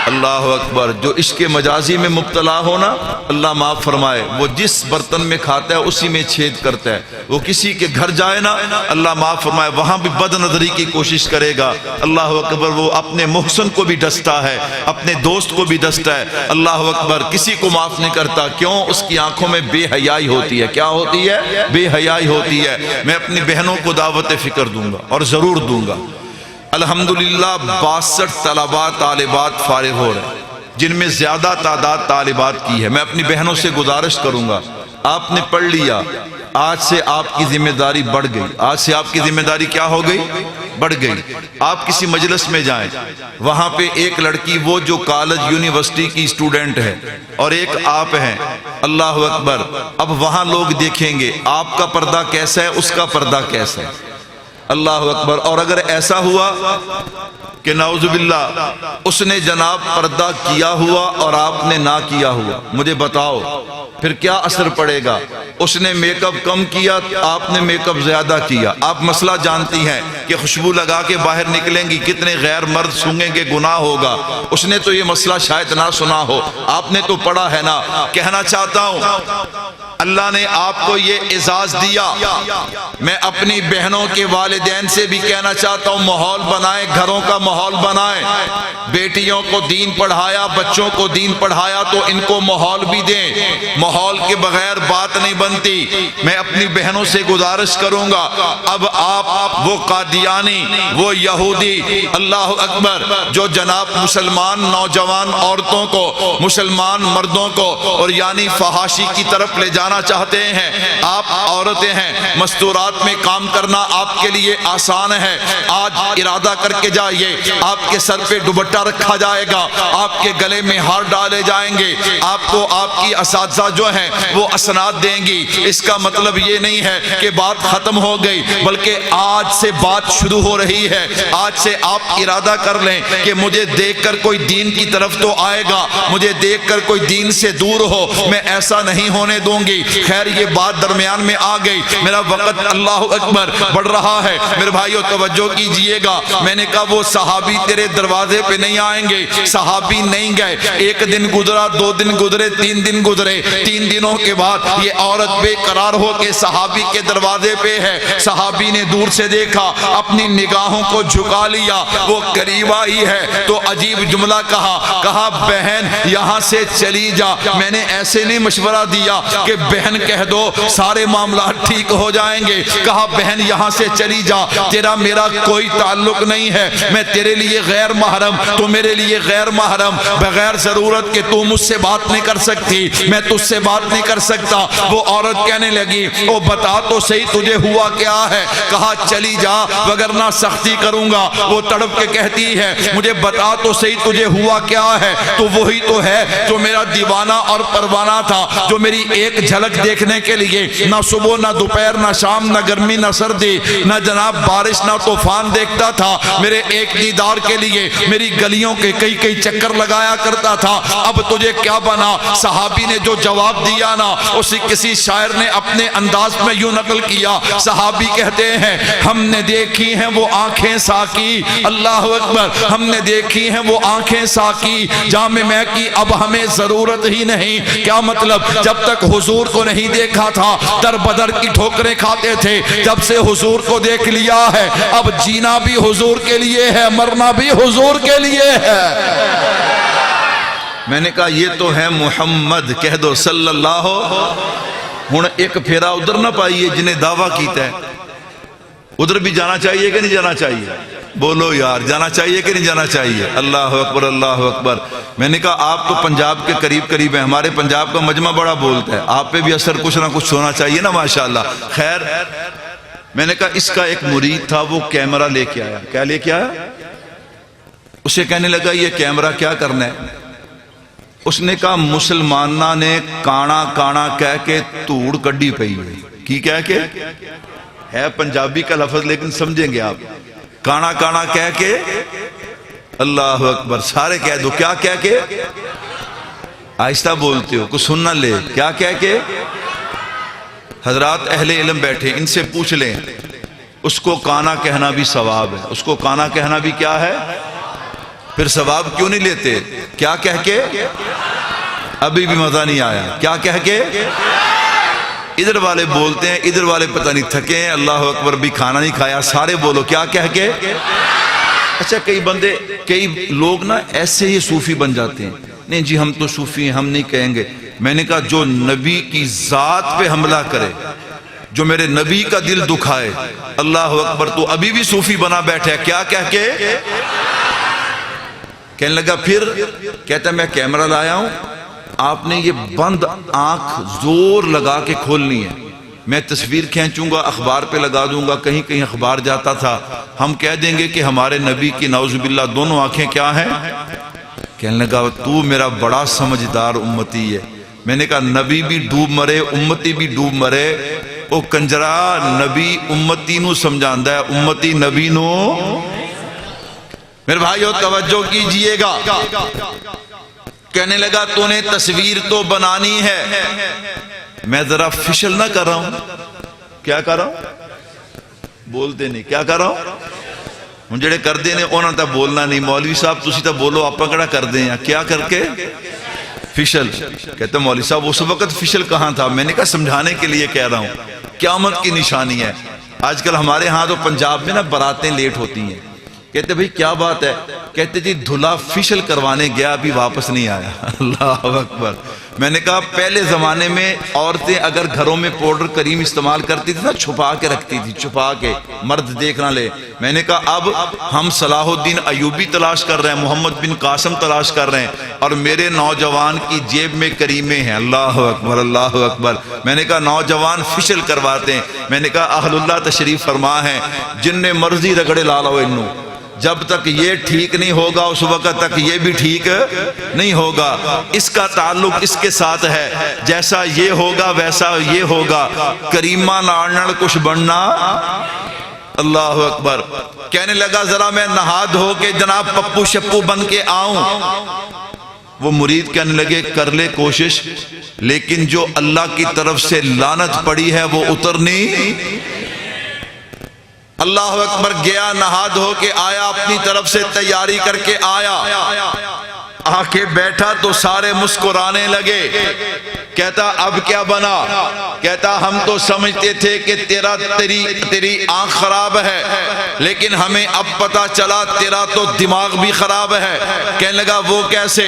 اللہ اکبر. جو عشق مجازی میں مبتلا ہونا اللہ معاف فرمائے وہ جس برتن میں کھاتا ہے اسی میں چھید کرتا ہے. وہ کسی کے گھر جائے نا اللہ معاف فرمائے وہاں بھی بد نظری کی کوشش کرے گا. اللہ اکبر. وہ اپنے محسن کو بھی ڈستا ہے اپنے دوست کو بھی ڈستا ہے. اللہ اکبر. کسی کو معاف نہیں کرتا. کیوں؟ اس کی آنکھوں میں بے حیائی ہوتی ہے. کیا ہوتی ہے؟ بے حیائی ہوتی ہے. میں اپنی بہنوں کو دعوت فکر دوں گا اور ضرور دوں گا. الحمدللہ 62 طلباء طالبات فارغ ہو رہے ہیں جن میں زیادہ تعداد طالبات کی ہے. میں اپنی بہنوں سے گزارش کروں گا آپ نے پڑھ لیا آج سے آپ کی ذمہ داری بڑھ گئی. آج سے آپ کی ذمہ داری کیا ہو گئی؟ بڑھ گئی. آپ کسی مجلس میں جائیں وہاں پہ ایک لڑکی وہ جو کالج یونیورسٹی کی اسٹوڈنٹ ہے اور ایک آپ ہیں. اللہ اکبر. اب وہاں لوگ دیکھیں گے آپ کا پردہ کیسا ہے اس کا پردہ کیسا ہے. اللہ اکبر. اور اگر ایسا ہوا کہ نعوذ باللہ اس نے جناب پردہ کیا ہوا اور آپ نے نہ کیا ہوا مجھے بتاؤ پھر کیا اثر پڑے گا. اس نے میک اپ کم کیا آپ نے میک اپ زیادہ کیا. آپ مسئلہ جانتی ہیں کہ خوشبو لگا کے باہر نکلیں گی کتنے غیر مرد سونگیں گے گناہ ہوگا. اس نے تو یہ مسئلہ شاید نہ سنا ہو آپ نے تو پڑھا ہے نا. کہنا چاہتا ہوں اللہ نے آپ کو یہ اعزاز دیا. میں اپنی بہنوں کے والدین سے بھی کہنا چاہتا ہوں ماحول بنائیں گھروں کا ماحول بنائیں. بیٹیوں کو دین پڑھایا بچوں کو دین پڑھایا تو ان کو ماحول بھی دیں. ماحول کے بغیر بات نہیں بنتی. میں اپنی بہنوں سے گزارش کروں گا اب آپ وہ قادیانی وہ یہودی اللہ اکبر جو جناب مسلمان نوجوان عورتوں کو مسلمان مردوں کو اور یعنی فحاشی کی طرف لے جانے جانا چاہتے ہیں، آپ عورتیں ہیں، مستورات میں کام کرنا آپ کے لیے آسان ہے، آج ارادہ کر کے جائیے، آپ کے سر پہ دوپٹہ رکھا جائے گا، آپ کے گلے میں ہار ڈالے جائیں گے، آپ کو آپ کی اساتذہ جو ہیں وہ اسناد دیں گی۔ اس کا مطلب یہ نہیں ہے کہ بات ختم ہو گئی، بلکہ آج سے بات شروع ہو رہی ہے۔ آج سے آپ ارادہ کر لیں کہ مجھے دیکھ کر کوئی دین کی طرف تو آئے گا، مجھے دیکھ کر کوئی دین سے دور ہو، میں ایسا نہیں ہونے دوں گی۔ خیر یہ بات درمیان میں آ گئی، میرا وقت اللہ اکبر بڑھ رہا ہے، میرے بھائیو توجہ کیجئے گا۔ میں نے کہا وہ صحابی تیرے دروازے پہ نہیں آئیں گے، صحابی نہیں گئے، ایک دن گزرا، 2 دن گزرے، 3 دن گزرے، 3 دنوں کے بعد یہ عورت بے قرار ہو کے صحابی کے دروازے پہ ہے۔ صحابی نے دور سے دیکھا، اپنی نگاہوں کو جھکا لیا، وہ قریب آئی ہے تو عجیب جملہ کہا بہن یہاں سے چلی جا۔ میں نے ایسے نہیں مشورہ دیا کہ بہن کہہ دو سارے معاملات ٹھیک ہو جائیں گے، کہا بہن یہاں سے چلی جا، تیرا میرا کوئی تعلق نہیں ہے، میں تیرے لیے غیر محرم، تو میرے لیے غیر محرم، بغیر ضرورت کہ تو مجھ سے بات نہیں کر سکتی، میں تجھ سے بات نہیں کر سکتا۔ وہ عورت کہنے لگی او بتا تو صحیح تجھے ہوا کیا ہے؟ کہا چلی جا وگرنہ سختی کروں گا۔ وہ تڑپ کے کہتی ہے مجھے بتا تو صحیح تجھے ہوا کیا ہے؟ تو وہی تو ہے جو میرا دیوانہ اور پروانہ تھا، جو میری ایک جھلک دیکھنے کے لیے نہ صبح نہ دوپہر نہ شام نہ گرمی نہ سردی نہ جناب بارش نہ طوفان دیکھتا تھا، میرے ایک دیدار کے لیے میری گلیوں کے کئی چکر لگایا کرتا تھا۔ اب تجھے کیا بنا؟ صحابی نے جو جواب دیا نا، اسی کسی شاعر نے اپنے انداز میں یوں نقل کیا۔ صحابی کہتے ہیں ہم نے دیکھی ہیں وہ آنکھیں ساکی، اللہ اکبر، ہم نے دیکھی ہیں وہ آنکھیں ساکی، جام میں کی اب ہمیں ضرورت ہی نہیں۔ کیا مطلب؟ جب تک حضور کو نہیں دیکھا تھا در بدر کی ٹھوکریں کھاتے تھے، جب سے حضور کو دیکھ لیا ہے اب جینا بھی حضور کے لیے ہے، مرنا بھی حضور کے لیے ہے۔ میں نے کہا یہ تو ہے محمد، کہہ دو صلی اللہ۔ ہن ایک پھیرا ادھر نہ پائیے جنہیں دعویٰ کیتا ہے، ادھر بھی جانا چاہیے کہ نہیں جانا چاہیے؟ بولو یار، جانا چاہیے کہ نہیں جانا چاہیے؟ اللہ اکبر اللہ اکبر۔ میں نے کہا آپ تو پنجاب کے قریب ہیں، ہمارے پنجاب کا مجمع بڑا بولتا ہے، آپ پہ بھی اثر کچھ نہ کچھ ہونا چاہیے نا ماشاءاللہ۔ خیر میں نے کہا اس کا ایک مرید تھا، وہ کیمرہ لے کے آیا۔ کیا لے کے آیا؟ اسے کہنے لگا یہ کیمرہ کیا کرنا ہے؟ اس نے کہا مسلمانہ نے کانا کانا کہہ کے توڑ کڈی پئی کی کہہ کے، ہے پنجابی کا لفظ لیکن سمجھیں گے آپ، کانا کانا کہہ کے، اللہ اکبر، سارے کہہ دو کیا کہہ کے؟ آہستہ بولتے ہو کچھ سننا لے، کیا کہہ کے؟ حضرات اہل علم بیٹھے، ان سے پوچھ لیں، اس کو کانا کہنا بھی ثواب ہے، اس کو کانا کہنا بھی کیا ہے؟ پھر ثواب کیوں نہیں لیتے؟ کیا کہہ کے؟ ابھی بھی مزہ نہیں آیا، کیا کہہ کے؟ ادھر والے بولتے ہیں، ادھر والے پتہ نہیں تھکے ہیں، اللہ اکبر، بھی کھانا نہیں کھایا، سارے بولو کیا کہہ کے؟ اچھا کئی لوگ نا ایسے ہی صوفی بن جاتے ہیں، نہیں جی ہم تو صوفی ہیں، ہم نہیں کہیں گے۔ میں نے کہا جو نبی کی ذات پہ حملہ کرے، جو میرے نبی کا دل دکھائے، اللہ اکبر، تو ابھی بھی صوفی بنا بیٹھے ہے، کیا کہہ کے؟ کہنے لگا پھر، کہتا میں کیمرہ لایا ہوں، آپ نے یہ بند آنکھ زور لگا کے کھولنی ہے، میں تصویر کھینچوں گا، اخبار پہ لگا دوں گا، کہیں اخبار جاتا تھا، ہم کہہ دیں گے کہ ہمارے نبی کی نعوذ باللہ دونوں آنکھیں کیا ہیں؟ کہنے لگا تو میرا بڑا سمجھدار امتی ہے۔ میں نے کہا نبی بھی ڈوب مرے، امتی بھی ڈوب مرے، او کنجرا نبی امتی نو سمجھاندہ ہے، امتی نبی نو۔ میرے بھائیو توجہ کیجئے گا، کہنے لگا تو نے تصویر تو بنانی ہے، میں ذرا فشل نہ کر رہا ہوں، کیا کر رہا ہوں؟ بولتے نہیں، کیا کر رہا ہوں؟ ہن جڑے کر دے نے انہاں تا بولنا نہیں، مولوی صاحب تسی تا بولو، آپ کڑا کر دیں ہیں، کیا کر کے؟ فشل۔ کہتے مولوی صاحب اس وقت فشل کہاں تھا؟ میں نے کہا سمجھانے کے لیے کہہ رہا ہوں، قیامت کی نشانی ہے۔ آج کل ہمارے ہاں تو پنجاب میں نا براتیں لیٹ ہوتی ہیں، کہتے بھئی کیا بات ہے؟ کہتے جی دھلا فشل کروانے گیا ابھی واپس نہیں آیا، اللہ اکبر۔ میں نے کہا پہلے زمانے میں عورتیں اگر گھروں میں پاؤڈر کریم استعمال کرتی تھی نا چھپا کے رکھتی تھی، چھپا کے، مرد دیکھ نہ لے۔ میں نے کہا اب ہم صلاح الدین ایوبی تلاش کر رہے ہیں، محمد بن قاسم تلاش کر رہے ہیں، اور میرے نوجوان کی جیب میں کریمیں ہیں۔ اللہ اکبر، اللہ اکبر۔ میں نے کہا نوجوان فشل کرواتے ہیں۔ میں نے کہا اہل اللہ تشریف فرما ہے، جن نے مرضی رگڑے لا لو انو، جب تک یہ ٹھیک نہیں ہوگا اس وقت تک یہ بھی ٹھیک نہیں ہوگا۔ اس کا تعلق اس کے ساتھ ہے، جیسا یہ ہوگا ویسا یہ ہوگا، کریمہ ناڑ کچھ بننا۔ اللہ اکبر۔ کہنے لگا ذرا میں نہا دھو کے جناب پپو شپو بن کے آؤں۔ وہ مرید کہنے لگے کر لے کوشش، لیکن جو اللہ کی طرف سے لعنت پڑی ہے وہ اترنی۔ اللہ اکبر۔ گیا، نہا دھو کے آیا، اپنی طرف سے تیاری کر کے آیا، آ کے بیٹھا تو سارے مسکرانے لگے۔ کہتا اب کیا بنا؟ کہتا ہم تو سمجھتے تھے کہ تیری آنکھ خراب ہے، لیکن ہمیں اب پتا چلا تیرا تو دماغ بھی خراب ہے۔ کہنے لگا وہ کیسے؟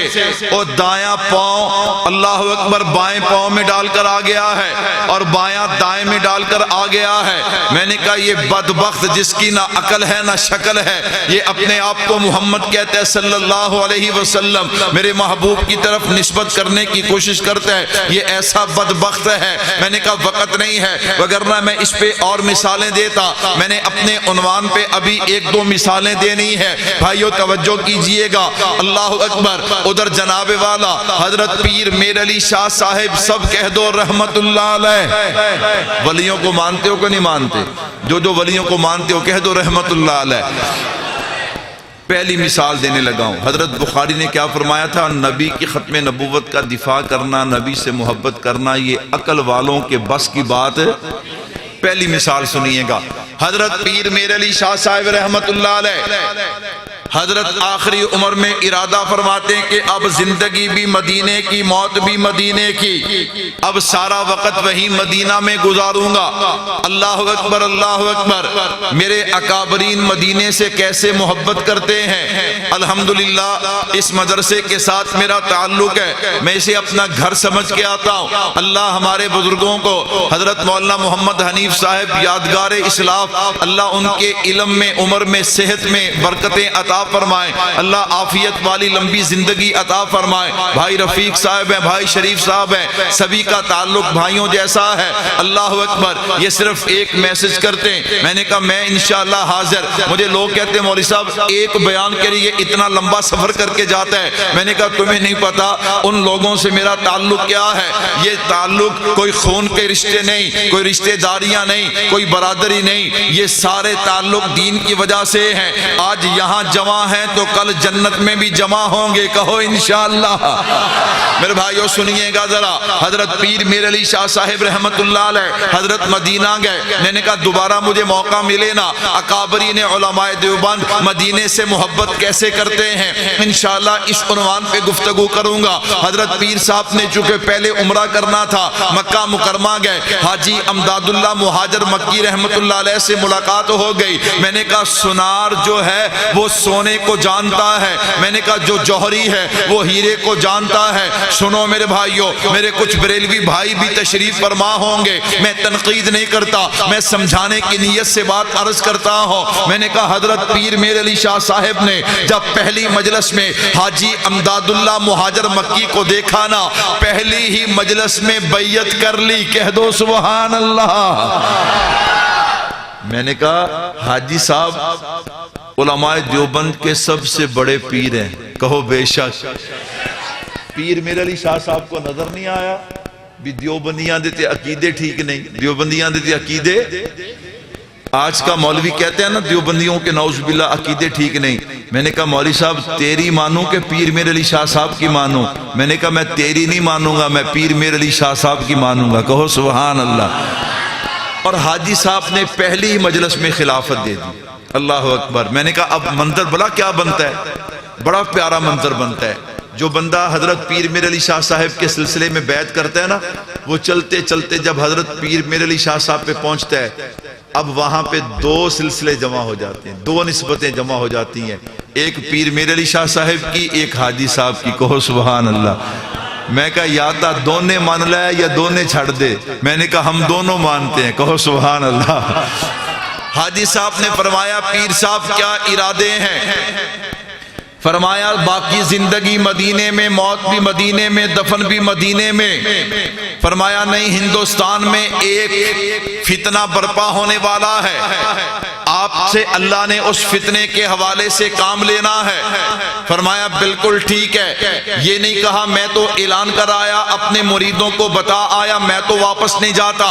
وہ دایاں پاؤں اللہ اکبر بائیں پاؤں میں ڈال کر آ گیا ہے اور بایاں دائیں میں ڈال کر آ گیا ہے۔ میں نے کہا یہ بدبخت جس کی نہ عقل ہے نہ شکل ہے، یہ اپنے آپ کو محمد کہتا ہے صلی اللہ علیہ وسلم، میرے محبوب کی طرف نسبت کرنے کی کوشش کرتا ہے، یہ ایسا بدبخت ہے۔ میں نے کہا وقت نہیں ہے، وگرنہ میں اس پہ اور مثالیں دیتا۔ میں نے اپنے عنوان پہ ابھی ایک دو مثالیں دینی ہے، بھائیو توجہ کیجئے گا۔ اللہ اکبر۔ ادھر جناب والا حضرت پیر میر علی شاہ صاحب، سب کہہ دو رحمت اللہ علیہ۔ ولیوں کو مانتے ہو کہ نہیں مانتے؟ جو ولیوں کو مانتے ہو کہہ دو رحمت اللہ علیہ۔ پہلی مثال دینے لگا ہوں۔ حضرت بخاری نے کیا فرمایا تھا؟ نبی کی ختم نبوت کا دفاع کرنا، نبی سے محبت کرنا، یہ عقل والوں کے بس کی بات۔ پہلی مثال سنیے گا۔ حضرت پیر میر علی شاہ صاحب رحمت اللہ علیہ، حضرت آخری عمر میں ارادہ فرماتے ہیں کہ اب زندگی بھی مدینے کی، موت بھی مدینے کی، اب سارا وقت وہی مدینہ میں گزاروں گا۔ اللہ اکبر، اللہ اکبر۔ میرے اکابرین مدینے سے کیسے محبت کرتے ہیں، الحمدللہ اس مدرسے کے ساتھ میرا تعلق ہے، میں اسے اپنا گھر سمجھ کے آتا ہوں۔ اللہ ہمارے بزرگوں کو، حضرت مولانا محمد حنیف صاحب یادگار اسلاف، اللہ ان کے علم میں، عمر میں، صحت میں برکتیں عطا فرمائے، اللہ عافیت والی لمبی زندگی عطا فرمائے۔ بھائی رفیق صاحب ہیں، بھائی شریف صاحب ہیں، سبھی کا تعلق بھائیوں جیسا ہے۔ اللہ اکبر۔ یہ صرف ایک میسج کرتے ہیں۔ میں نے کہا میں انشاءاللہ حاضر۔ مجھے لوگ کہتے ہیں مولوی صاحب ایک بیان کے لیے اتنا لمبا سفر کر کے جاتا ہے۔ میں نے کہا تمہیں نہیں پتا ان لوگوں سے میرا تعلق کیا ہے۔ یہ تعلق کوئی خون کے رشتے نہیں، کوئی رشتے داریاں نہیں، کوئی برادری نہیں، یہ سارے تعلق دین کی وجہ سے ہیں۔ آج یہاں جمع ہیں تو کل جنت میں بھی جمع ہوں گے، کہو انشاءاللہ۔ میرے بھائیو سنیے گا ذرا۔ حضرت پیر میر علی شاہ صاحب رحمت اللہ علیہ حضرت مدینہ گئے۔ میں نے کہا دوبارہ مجھے موقع ملے نا، اکابرین علماء دیوبند مدینے سے محبت کیسے کرتے ہیں، انشاءاللہ اس عنوان پہ گفتگو کروں گا۔ حضرت پیر صاحب نے چونکہ پہلے عمرہ کرنا تھا، مکہ مکرمہ گئے، حاجی امداد اللہ مہاجر مکی رحمت اللہ علیہ سے ملاقات ہو گئی۔ میں نے کہا سنار جو ہے وہ سونے کو جانتا ہے، میں نے کہا جو جوہری ہے وہ ہیرے کو جانتا ہے۔ سنو میرے بھائیوں، میرے کچھ بریلوی بھائی بھی تشریف فرما ہوں گے، میں تنقید نہیں کرتا، میں سمجھانے کی نیت سے بات عرض کرتا ہوں۔ میں نے کہا حضرت پیر میر علی شاہ صاحب نے جب پہلی مجلس میں حاجی امداد اللہ مہاجر مکی کو دیکھا نا، پہلی ہی مجلس میں بیعت کر لی، کہہ دو سبحان اللہ۔ میں نے کہا حاجی صاحب علماء دیوبند کے سب سے بڑے پیر ہیں، کہو بے شک۔ پیر میر علی شاہ صاحب کو نظر نہیں آیا بھی دیوبندیاں دیتے عقیدے ٹھیک نہیں، دیوبندیاں دیتے عقیدے۔ آج کا مولوی کہتے ہیں نا دیوبندیوں کے نعوذ باللہ عقیدے ٹھیک نہیں۔ میں نے کہا مولوی صاحب تیری مانوں کہ پیر میر علی شاہ صاحب کی مانوں؟ میں نے کہا میں تیری نہیں مانوں گا، میں پیر میر علی شاہ صاحب کی مانوں گا، کہو سبحان اللہ۔ اور حاجی صاحب نے پہلی ہی مجلس میں خلافت دے دی، اللہ اکبر۔ میں نے کہا اب منظر بڑا کیا بنتا ہے، بڑا پیارا منظر بنتا ہے۔ جو بندہ حضرت پیر میر علی شاہ صاحب کے سلسلے میں بیعت کرتا ہے نا، وہ چلتے چلتے جب حضرت پیر میر علی شاہ صاحب پہ پہنچتا ہے، اب وہاں پہ دو سلسلے جمع ہو جاتے ہیں، دو نسبتیں جمع ہو جاتی ہیں، ایک پیر میر علی شاہ صاحب کی، ایک حاجی صاحب کی، کہو سبحان اللہ۔ میں کہا یا تا دونے مان لے یا دونے چھڑ دے. میں نے کہا ہم دونوں مانتے ہیں. کہو سبحان اللہ. حاجی صاحب نے فرمایا پیر صاحب کیا ارادے ہیں؟ فرمایا باقی زندگی مدینے میں، موت بھی مدینے میں، دفن بھی مدینے میں. فرمایا نہیں، ہندوستان میں ایک فتنہ برپا ہونے والا ہے، آپ سے اللہ نے اس فتنے کے حوالے سے کام لینا ہے. فرمایا بالکل ٹھیک ہے. یہ نہیں کہا میں تو اعلان کر آیا، اپنے مریدوں کو بتا آیا، میں تو واپس نہیں جاتا.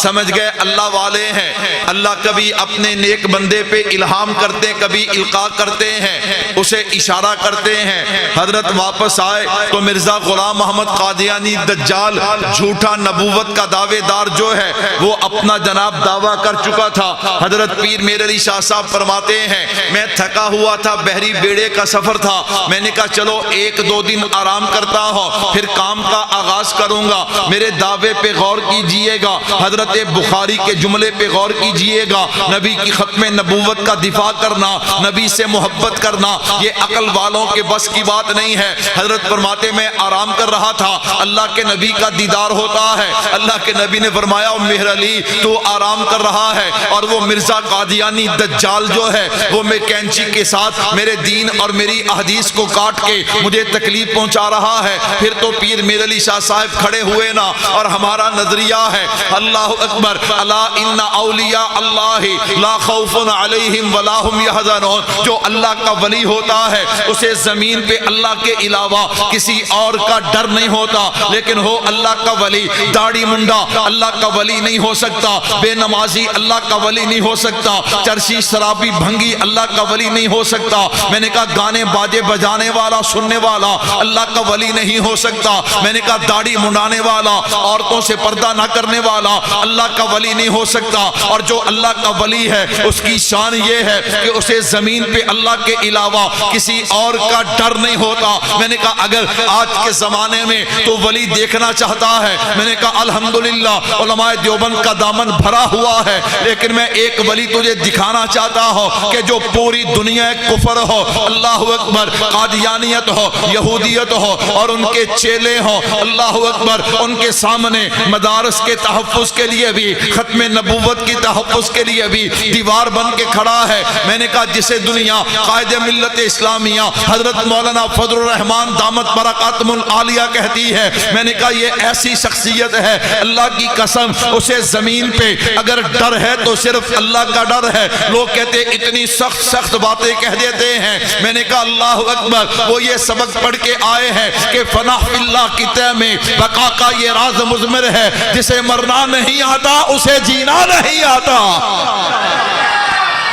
سمجھ گئے اللہ والے ہیں. اللہ کبھی اپنے نیک بندے پہ الہام کرتے، کبھی القاء کرتے ہیں، اسے اشارہ کرتے ہیں. حضرت واپس آئے تو مرزا غلام محمد قادیانی دجال جھوٹا نبوت کا دعوے دار جو ہے وہ اپنا جناب دعویٰ کر چکا تھا. حضرت پیر میر علی شاہ صاحب فرماتے ہیں میں تھکا ہوا تھا، بحری بیڑے کا سفر تھا. میں نے کہا چلو 1-2 دن آرام کرتا ہوں، پھر کام کا آغاز کروں گا. میرے دعوے پہ غور کیجئے گا، حضرت بخاری کے جملے پہ غور کیجئے گا. نبی کی ختم نبوت کا دفاع کرنا، نبی سے محبت کرنا، یہ عقل والوں کے بس کی بات نہیں ہے. حضرت فرماتے میں آرام کر رہا تھا، اللہ کے نبی کا دیدار ہوتا ہے. اللہ کے نبی نے فرمایا مہر علی تو آرام کر رہا ہے اور وہ مرزا قادیانی دجال جو ہے وہ میں کینچی کے ساتھ میرے دین اور میری احادیث کو کاٹ کے مجھے تکلیف پہنچا رہا ہے. پھر تو پیر میر علی شاہ صاحب کھڑے ہوئے نا، اور ہمارا نظریہ ہے اللہ اکبر، الا ان اولیاء اللہ لا خوف علیہم ولا هم يحزنون. جو اللہ کا ولی ہوتا ہے اسے زمین پہ اللہ کے علاوہ کسی اور کا ڈر نہیں ہوتا. لیکن ہو اللہ کا ولی، داڑھی منڈا اللہ کا ولی نہیں ہو سکتا، بے نمازی اللہ کا ولی نہیں ہو سکتا، چرسی شرابی بھنگی اللہ کا ولی نہیں ہو سکتا. میں نے کہا گانے باجے بجانے والا سننے والا اللہ کا ولی نہیں ہو سکتا. میں نے کہا داڑھی منڈانے والا، عورتوں سے پردہ نہ کرنے والا اللہ کا ولی نہیں ہو سکتا. اور جو اللہ کا ولی ہے اس کی شان یہ ہے کہ اسے زمین پہ اللہ کے علاوہ کسی اور کا ڈر نہیں ہوتا. میں نے کہا اگر آج کے زمانے میں تو ولی دیکھنا چاہتا ہے، میں نے کہا الحمدللہ علماء دیوبند کا دامن بھرا ہوا ہے، لیکن میں ایک ولی تجھے دکھانا چاہتا ہوں کہ جو پوری دنیا کفر ہو، اللہ اکبر، قادیانیت ہو، یہودیت ہو اور ان کے چیلے ہوں، اللہ اکبر، ان کے سامنے مدارس کے تحفظ کے لیے بھی، ختم نبوت کی تحفظ کے لیے بھی دیوار بن کے کھڑا ہے. میں نے کہا جسے دنیا قائد ملت اسلامیہ حضرت مولانا فضل الرحمان دامت برکاتہم العالیہ کہتی ہے، میں نے کہا یہ ایسی شخصیت ہے اللہ کی قسم اسے زمین پہ اگر ڈر ہے تو صرف اللہ کا ڈر ہے. لوگ کہتے اتنی سخت سخت باتیں کہہ دیتے ہیں. میں نے کہا اللہ اکبر، وہ یہ سبق پڑھ کے آئے ہیں کہ فنا فی اللہ کی طے میں بقا کا یہ راز مضمر ہے، جسے مرنا نہیں آتا اسے جینا نہیں آتا.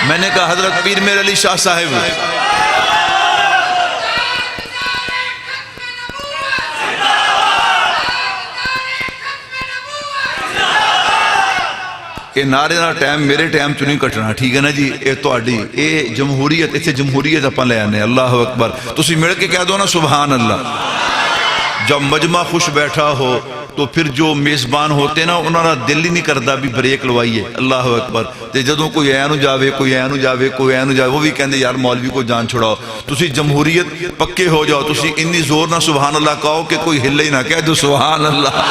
میں نے کہا حضرت پیر میر علی شاہ صاحب کہ نعرے نہ ٹائم میرے ٹائم چ نہیں کٹنا، ٹھیک ہے نا جی. اے تہاڈی اے جمہوریت، اتنے جمہوریت اپاں لے آنے. اللہ اکبر. تسی مل کے کہہ دو نا سبحان اللہ. جب مجمع خوش بیٹھا ہو تو پھر جو میزبان ہوتے نا انہوں نے دل ہی نہیں کرتا بھی بریک لوائیے. اللہ اکبر. تے جدوں کوئی اینو جاوے کوئی اینو جاوے کوئی اینو جاوے وہ بھی کہندے یار مولوی کو جان چھڑاؤ. تسی جمہوریت پکے ہو جاؤ. تسی اتنی زور نہ سبحان اللہ کہو کہ کوئی ہلے ہی نہ. کہہ دو سبحان اللہ.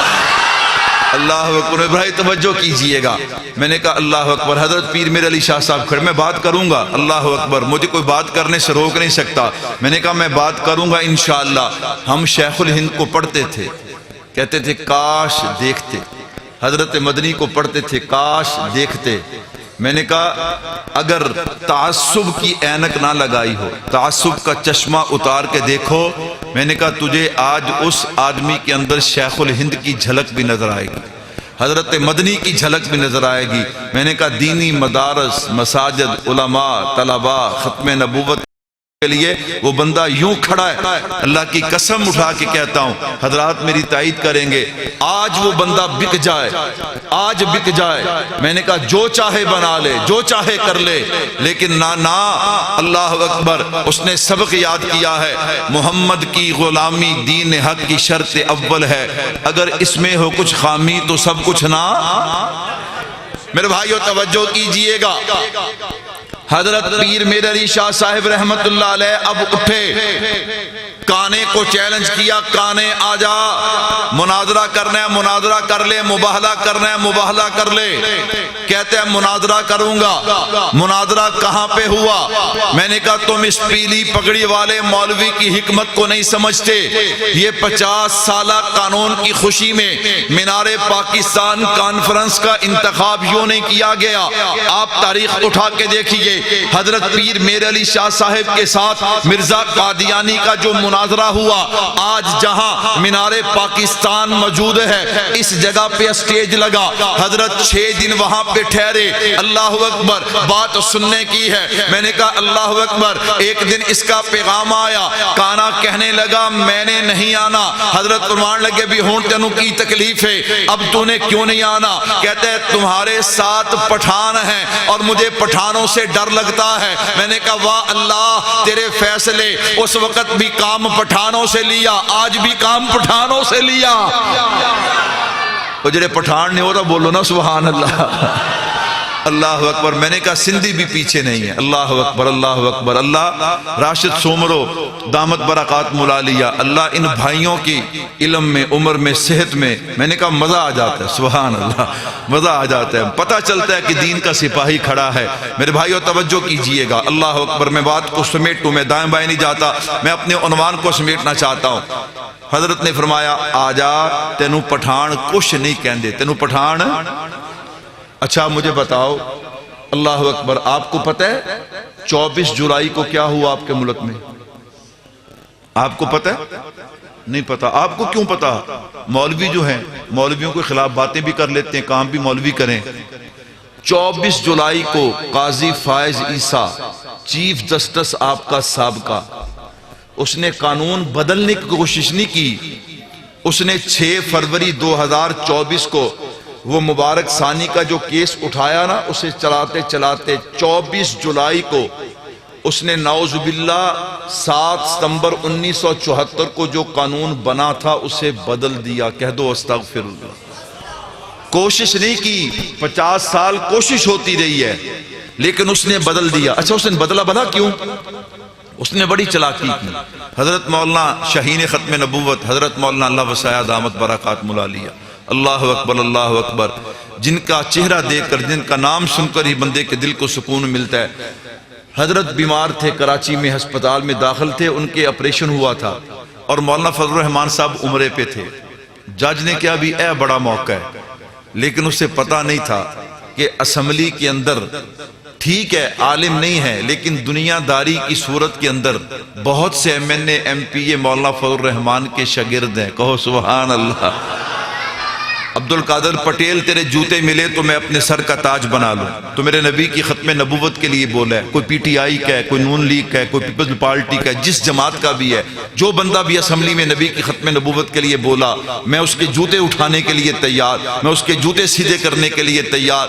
اللہ اکبر. بھائی توجہ کیجئے گا. میں نے کہا اللہ اکبر. حضرت پیر میر علی شاہ صاحب کھڑے. میں بات کروں گا. اللہ اکبر. مجھے کوئی بات کرنے سے روک نہیں سکتا. میں نے کہا میں بات کروں گا انشاءاللہ. ہم شیخ الہند کو پڑھتے تھے، کہتے تھے کاش دیکھتے. حضرت مدنی کو پڑھتے تھے کاش دیکھتے. میں نے کہا اگر تعصب کی اینک نہ لگائی ہو، تعصب کا چشمہ اتار کے دیکھو، میں نے کہا تجھے آج اس آدمی کے اندر شیخ الہند کی جھلک بھی نظر آئے گی، حضرت مدنی کی جھلک بھی نظر آئے گی. میں نے کہا دینی مدارس، مساجد، علماء، طلباء، ختم نبوت کے لیے وہ بندہ یوں کھڑا ہے. اللہ کی قسم اٹھا کے کہتا ہوں، حضرات میری تائید کریں گے، آج وہ بندہ بک جائے، آج بک جائے. میں نے کہا جو چاہے بنا لے، جو چاہے کر لے، لیکن نہ اللہ اکبر. اس نے سبق یاد کیا ہے، محمد کی غلامی دین حق کی شرط اول ہے، اگر اس میں ہو کچھ خامی تو سب کچھ نہ. میرے بھائیو توجہ کیجئے گا. حضرت پیر میر علی شاہ صاحب رحمت اللہ علیہ اب اٹھے، کانے کو چیلنج کیا، کانے آ جا، مناظرہ کرنا ہے مناظرہ کر لے، مباہلہ کرنا ہے مباہلہ کر لے۔ کہتے ہیں مناظرہ کروں گا۔ مناظرہ کہاں پہ ہوا؟ میں نے کہا تم اس پیلی پگڑی والے مولوی کی حکمت کو نہیں سمجھتے۔ یہ 50 سالہ قانون کی خوشی میں مینار پاکستان کانفرنس کا انتخاب یوں نہیں کیا گیا۔ آپ تاریخ اٹھا کے دیکھیے، حضرت پیر میر علی شاہ صاحب کے ساتھ مرزا قادیانی کا جو مناظرہ ہوا، آج جہاں مینار پاکستان موجود ہے اس جگہ پہ اسٹیج لگا، حضرت 6 دن وہاں پہ ٹھہرے، اللہ اکبر، بات سننے کی ہے۔ میں نے کہا اللہ اکبر۔ ایک دن اس کا پیغام آیا، کانا کہنے لگا میں نے نہیں آنا۔ حضرت فرمان لگے بھی ہون تینوں کی تکلیف ہے، اب تو نے کیوں نہیں آنا؟ کہتے ہیں تمہارے ساتھ پٹھان ہیں اور مجھے پٹھانوں سے ڈر لگتا ہے۔ میں نے کہا واہ اللہ تیرے فیصلے، اس وقت بھی کام پٹھانوں سے لیا، آج بھی کام پٹھانوں سے لیا۔ وہ جڑے پٹھان نہیں ہوتا بولو نا سبحان اللہ، اللہ اکبر۔ میں نے کہا سندھی بھی پیچھے نہیں ہے، اللہ اکبر اللہ اکبر۔ اللہ راشد سومرو دامت برکات ملالیہ، اللہ ان بھائیوں کی علم میں، عمر میں، صحت میں نے کہا مزہ آ جاتا ہے، سبحان اللہ، مزہ آ جاتا ہے، پتہ چلتا ہے کہ دین کا سپاہی کھڑا ہے۔ میرے بھائیوں توجہ کیجئے گا، اللہ اکبر۔ میں بات کو سمیٹوں، میں دائیں بائیں نہیں جاتا، میں اپنے عنوان کو سمیٹنا چاہتا ہوں۔ حضرت نے فرمایا آجا تینوں پٹھان کچھ نہیں کہندے، تینوں پٹھان۔ اچھا مجھے بتاؤ، اللہ اکبر، آپ کو پتہ ہے 24 جولائی کو کیا ہوا آپ کے ملک میں؟ آپ کو پتہ ہے؟ نہیں پتہ۔ آپ کو کیوں پتہ؟ مولوی جو ہیں مولویوں کے خلاف باتیں بھی کر لیتے ہیں، کام بھی مولوی کریں۔ 24 جولائی کو قاضی فائز عیسیٰ، چیف جسٹس آپ کا سابقہ، اس نے قانون بدلنے کی کوشش نہیں کی، اس نے 6 فروری 2024 کو وہ مبارک ثانی کا جو کیس اٹھایا نا، اسے چلاتے چلاتے 24 جولائی کو اس نے نعوذ باللہ 7 ستمبر 1974 کو جو قانون بنا تھا اسے بدل دیا۔ کہہ دو استغفر اللہ۔ کوشش نہیں کی، 50 سال کوشش ہوتی رہی ہے لیکن اس نے بدل دیا۔ اچھا اس نے بدلا بھلا کیوں؟ اس نے بڑی چلاکی کی۔ حضرت مولانا شاہین ختم نبوت حضرت مولانا اللہ وسعہ دامت برکات ملالیہ، اللہ اکبر اللہ اکبر، جن کا چہرہ دیکھ کر، جن کا نام سن کر ہی بندے کے دل کو سکون ملتا ہے۔ حضرت بیمار تھے، کراچی میں ہسپتال میں داخل تھے، ان کے آپریشن ہوا تھا اور مولانا فضل الرحمان صاحب عمرے پہ تھے۔ جج نے کہا بھی اے بڑا موقع ہے، لیکن اسے پتا نہیں تھا کہ اسمبلی کے اندر ٹھیک ہے عالم نہیں ہے لیکن دنیا داری کی صورت کے اندر بہت سے MNA MP مولانا فضل الرحمان کے شاگرد ہیں۔ کہو سبحان اللہ۔ عبد القادر پٹیل تیرے جوتے ملے تو میں اپنے سر کا تاج بنا لوں، تو میرے نبی کی ختم نبوت کے لیے بولا ہے۔ کوئی PTI کا ہے، کوئی نون لیگ کا ہے، کوئی پیپلز پارٹی کا ہے، جس جماعت کا بھی ہے، جو بندہ بھی اسمبلی میں نبی کی ختم نبوت کے لیے بولا میں اس کے جوتے اٹھانے کے لیے تیار، میں اس کے جوتے سیدھے کرنے کے لیے تیار۔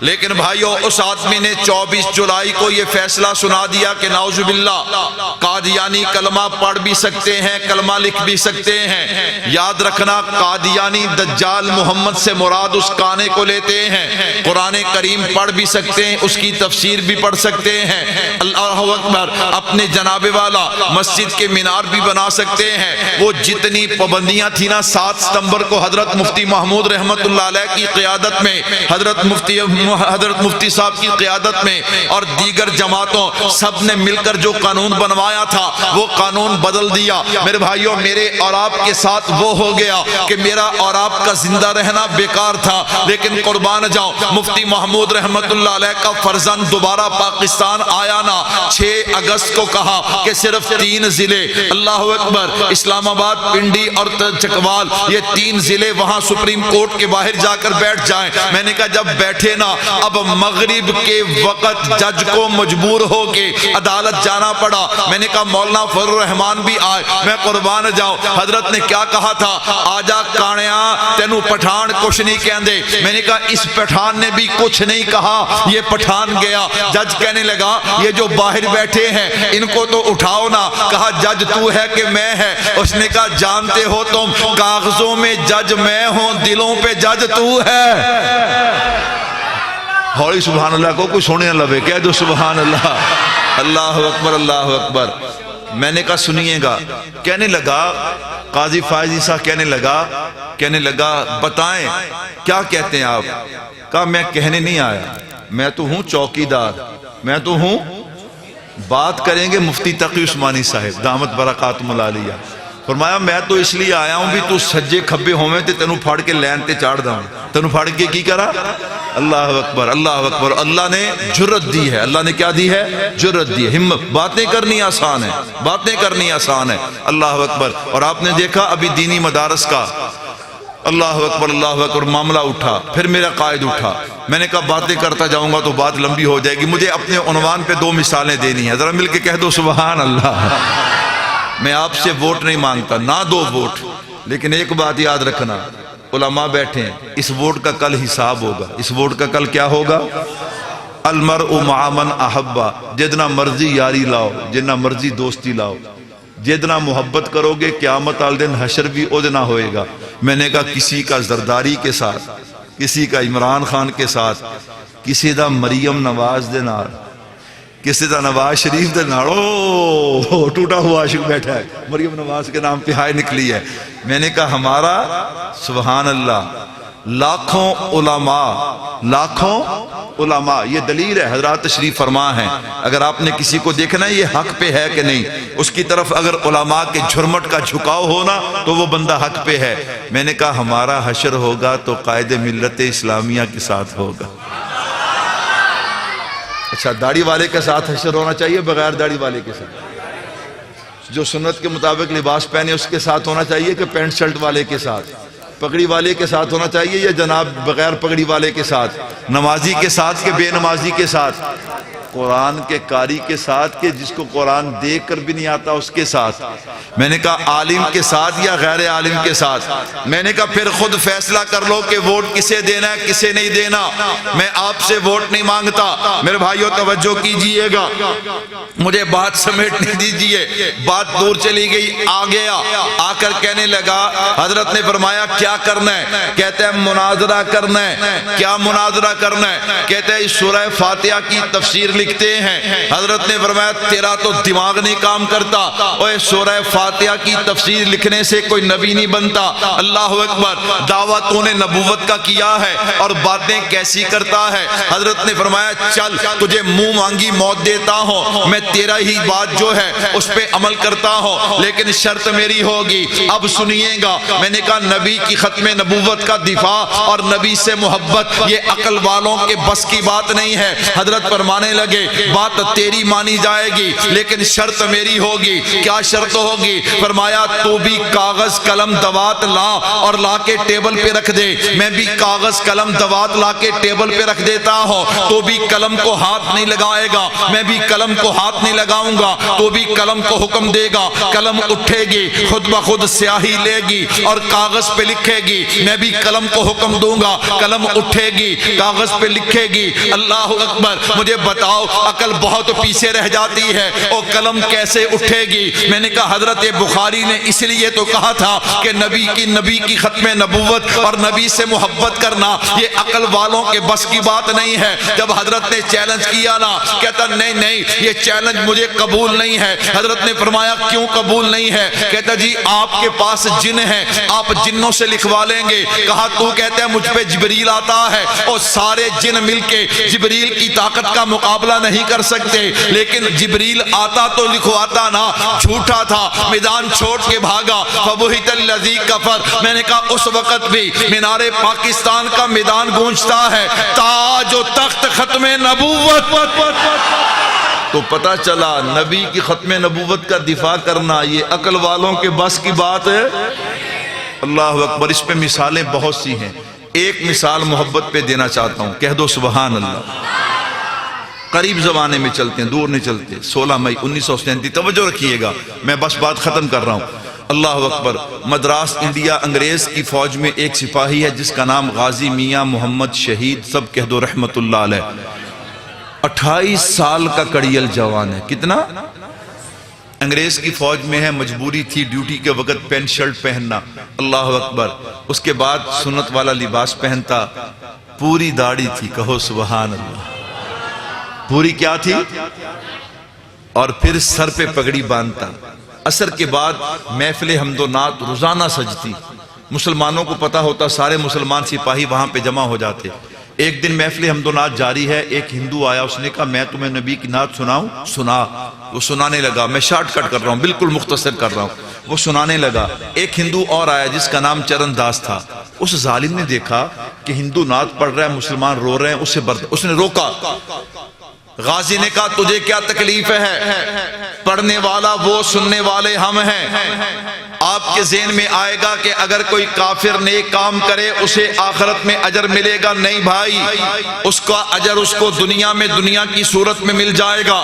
لیکن بھائیو اس آدمی نے 24 جولائی کو یہ فیصلہ سنا دیا کہ نعوذ باللہ قادیانی کلمہ پڑھ بھی سکتے ہیں، کلمہ لکھ بھی سکتے ہیں۔ یاد رکھنا قادیانی دجال محمد سے مراد اس کانے کو لیتے ہیں، قرآن کریم پڑھ بھی سکتے ہیں، اس کی تفسیر بھی پڑھ سکتے ہیں، اللہ اکبر، اپنے جناب والا مسجد کے مینار بھی بنا سکتے ہیں۔ وہ جتنی پابندیاں تھیں نا 7 ستمبر کو حضرت مفتی محمود رحمت اللہ علیہ کی قیادت میں، حضرت مفتی صاحب کی قیادت میں اور دیگر جماعتوں سب نے مل کر جو قانون بنوایا تھا وہ قانون بدل دیا۔ میرے بھائیوں میرے اور آپ کے ساتھ وہ ہو گیا کہ میرا اور آپ کا زندہ رہنا بیکار تھا، لیکن قربان جاؤں مفتی محمود رحمت اللہ علیہ کا فرزند دوبارہ پاکستان آیا نا۔ 6 اگست کو کہا کہ صرف 3 ضلع، اللہ اکبر، اسلام آباد، پنڈی اور چکوال، یہ 3 ضلع وہاں سپریم کورٹ کے باہر جا کر بیٹھ جائیں۔ میں نے کہا جب بیٹھے نا اب مغرب کے وقت جج کو مجبور ہو کے عدالت جانا پڑا۔ میں نے کہا مولانا فضل الرحمان بھی آئے، میں قربان جاؤں حضرت نے کیا کہا تھا، آجا کانیا تینوں پٹھان کچھ نہیں کہندے۔ میں نے کہا اس پٹھان نے بھی کچھ نہیں کہا، یہ پٹھان گیا۔ جج کہنے لگا یہ جو باہر بیٹھے ہیں ان کو تو اٹھاؤ نا۔ کہا جج تو ہے کہ میں ہے؟ اس نے کہا جانتے ہو تم کاغذوں میں جج میں ہوں، دلوں پہ جج تو ہے۔ ہولی سبحان اللہ کو کوئی سونے نہ لبے، کہہ دو سبحان اللہ، اللہ اکبر اللہ اکبر۔ میں نے کہا سنیے گا، کہنے لگا قاضی فائز عیسیٰ کہنے لگا بتائیں کیا کہتے ہیں آپ؟ کہا میں کہنے نہیں آیا، میں تو ہوں چوکیدار، میں تو ہوں، بات کریں گے مفتی تقی عثمانی صاحب دامت برکاتہم العالیہ۔ فرمایا میں تو اس لیے آیا ہوں بھی تو سجے کھبے ہوئے تے تینوں پھاڑ کے لین تے چاڑ داؤں، تینوں پھاڑ کے کی کرا؟ اللہ اکبر اللہ اکبر۔ اللہ نے جرت دی ہے، اللہ نے کیا دی ہے؟ جرت دی ہے، ہمت۔ باتیں کرنی آسان ہے، باتیں کرنی آسان ہے، اللہ اکبر۔ اور آپ نے دیکھا ابھی دینی مدارس کا اللہ اکبر اللہ اکبر معاملہ اٹھا، پھر میرا قائد اٹھا، میں نے کہا باتیں کرتا جاؤں گا تو بات لمبی ہو جائے گی، مجھے اپنے عنوان پہ 2 مثالیں دینی ہیں، ذرا مل کے کہہ دو سبحان اللہ۔ میں آپ سے ووٹ نہیں مانگتا، نہ 2 ووٹ، لیکن ایک بات یاد رکھنا، علماء بیٹھے ہیں، اس ووٹ کا کل حساب ہوگا، اس ووٹ کا کل کیا ہوگا؟ المرء مع من احبا، جتنا مرضی یاری لاؤ، جتنا مرضی دوستی لاؤ، جتنا محبت کرو گے قیامت والے دن حشر بھی ادنا ہوئے گا۔ میں نے کہا کسی کا زرداری کے ساتھ، کسی کا عمران خان کے ساتھ، کسی دا مریم نواز دے نال، کسی دا نواز شریف دے نال، او ٹوٹا ہوا عاشق بیٹھا ہے، مریم نواز کے نام پہ ہائے نکلی ہے۔ میں نے کہا ہمارا سبحان اللہ لاکھوں علماء، یہ دلیل ہے، حضرات تشریف فرما ہیں، اگر آپ نے کسی کو دیکھنا ہے یہ حق پہ ہے کہ نہیں، اس کی طرف اگر علماء کے جھرمٹ کا جھکاؤ ہونا تو وہ بندہ حق پہ ہے۔ میں نے کہا ہمارا حشر ہوگا تو قائد ملت اسلامیہ کے ساتھ ہوگا۔ اچھا داڑھی والے کے ساتھ حشر ہونا چاہیے بغیر داڑھی والے کے ساتھ؟ جو سنت کے مطابق لباس پہنے اس کے ساتھ ہونا چاہیے کہ پینٹ شرٹ والے کے ساتھ؟ پگڑی والے کے ساتھ ہونا چاہیے یا جناب بغیر پگڑی والے کے ساتھ؟ نمازی کے ساتھ کہ بے نمازی کے ساتھ؟ قرآن کے قاری کے ساتھ کہ جس کو قرآن دیکھ کر بھی نہیں آتا اس کے ساتھ؟ میں نے کہا عالم کے ساتھ یا غیر عالم کے ساتھ؟ میں نے کہا پھر خود فیصلہ کر لو کہ ووٹ کسے دینا ہے کسے نہیں دینا، میں آپ سے ووٹ نہیں مانگتا۔ میرے بھائیوں توجہ کیجئے گا، مجھے بات سمیٹنے دیجئے، بات دور چلی گئی، آ گیا، آ کر کہنے لگا حضرت نے فرمایا کیا کرنا ہے؟ کہتے ہیں مناظرہ کرنا ہے۔ کیا مناظرہ کرنا ہے؟ کہتے ہیں سورہ فاتحہ کی تفسیر لکھتے ہیں، حضرت نے فرمایا تیرا تو دماغ نہیں کام کرتا، اوہ سورہ فاتحہ کی تفسیر لکھنے سے کوئی نبی نہیں بنتا۔ اللہ اکبر، دعویٰ تو نے نبوت کا کیا ہے اور باتیں کیسی کرتا ہے؟ حضرت نے فرمایا چل تجھے منہ مانگی موت دیتا ہوں، میں تیرا ہی بات جو ہے اس پہ عمل کرتا ہوں، لیکن شرط میری ہوگی۔ اب سنیے گا، میں نے کہا نبی کی ختم نبوت کا دفاع اور نبی سے محبت یہ عقل والوں کے بس کی بات نہیں ہے۔ حضرت فرمانے لگے بات تیری مانی جائے گی لیکن شرط میری ہوگی۔ کیا شرط ہوگی؟ فرمایا تو بھی کاغذ قلم دوات لا اور لا کے ٹیبل پہ رکھ دے، میں بھی کاغذ قلم دوات لا کے ٹیبل پہ رکھ دیتا ہوں، تو بھی قلم کو ہاتھ نہیں لگائے گا، میں بھی قلم کو ہاتھ نہیں لگاؤں گا، تو بھی قلم کو حکم دے گا، قلم اٹھے گی خود بخود سیاہی لے گی اور کاغذ پہ لکھے گی، میں بھی قلم کو حکم دوں گا، قلم اٹھے گی کاغذ پہ لکھے گی۔ اللہ اکبر، مجھے بتاؤ عقل بہت پیچھے رہ جاتی ہے، اور قلم کیسے اٹھے گی؟ میں نے کہا حضرت بخاری نے اس لیے تو کہا تھا کہ نبی کی ختم نبوت اور نبی سے محبت کرنا یہ عقل والوں کے بس کی بات نہیں ہے۔ جب حضرت نے چیلنج کیا نا، کہتا نہیں یہ چیلنج مجھے قبول نہیں ہے۔ حضرت نے فرمایا کیوں قبول نہیں ہے؟ کہتا جی آپ کے پاس جن ہے، آپ جنوں سے لکھوا لیں گے۔ کہا تو کہتا ہے مجھ پہ جبریل آتا ہے اور سارے جن مل کے جبریل کی طاقت کا مقابلہ نہیں کر سکتے، لیکن جبریل آتا تو لکھواتا نا، جھوٹا تھا، میدان چھوڑ کے بھاگا۔ فبہت الذی کفر، میں نے کہا اس وقت بھی مینار پاکستان کا میدان گونجتا ہے تاج و تخت ختم نبوت۔ تو پتہ چلا نبی کی ختم نبوت کا دفاع کرنا یہ عقل والوں کے بس کی بات ہے۔ اللہ اکبر، اس پہ مثالیں بہت سی ہیں، ایک مثال محبت پہ دینا چاہتا ہوں، کہہ دو سبحان اللہ۔ قریب زمانے میں چلتے ہیں، دور نہیں چلتے۔ 16 مئی 1937، توجہ رکھیے گا، میں بس بات ختم کر رہا ہوں۔ اللہ اکبر، مدراس انڈیا انگریز کی فوج میں ایک سپاہی ہے جس کا نام غازی میاں محمد شہید، سب کہہ دو رحمت اللہ علیہ۔ 28 سال کا کڑیل جوان ہے، کتنا؟ انگریز کی فوج میں ہے، مجبوری تھی ڈیوٹی کے وقت پینٹ شرٹ پہننا۔ اللہ اکبر، اس کے بعد سنت والا لباس پہنتا، پوری داڑھی تھی، کہو سبحان اللہ، پوری کیا تھی، اور پھر سر پہ پگڑی باندھتا۔ عصر کے بعد محفل حمد و نعت روزانہ سجتی، مسلمانوں کو پتا ہوتا، سارے مسلمان سپاہی وہاں پہ جمع ہو جاتے۔ ایک دن محفل حمد و نعت جاری ہے، ایک ہندو آیا، اس نے کہا میں تمہیں نبی کی نعت سناؤں؟ سنا۔ وہ سنانے لگا، میں شارٹ کٹ کر رہا ہوں، بالکل مختصر کر رہا ہوں، وہ سنانے لگا۔ ایک ہندو اور آیا جس کا نام چرن داس تھا، اس ظالم نے دیکھا کہ ہندو نعت پڑھ رہا ہے، مسلمان رو رہے ہیں، اس نے روکا۔ غازی نے کہا تجھے کیا تکلیف ہے، پڑھنے والا وہ، سننے والے ہم ہیں۔ آپ کے ذہن میں آئے گا کہ اگر کوئی کافر نیک کام کرے اسے آخرت میں اجر ملے گا، نہیں بھائی، اس کا اجر اس کو دنیا میں دنیا کی صورت میں مل جائے گا،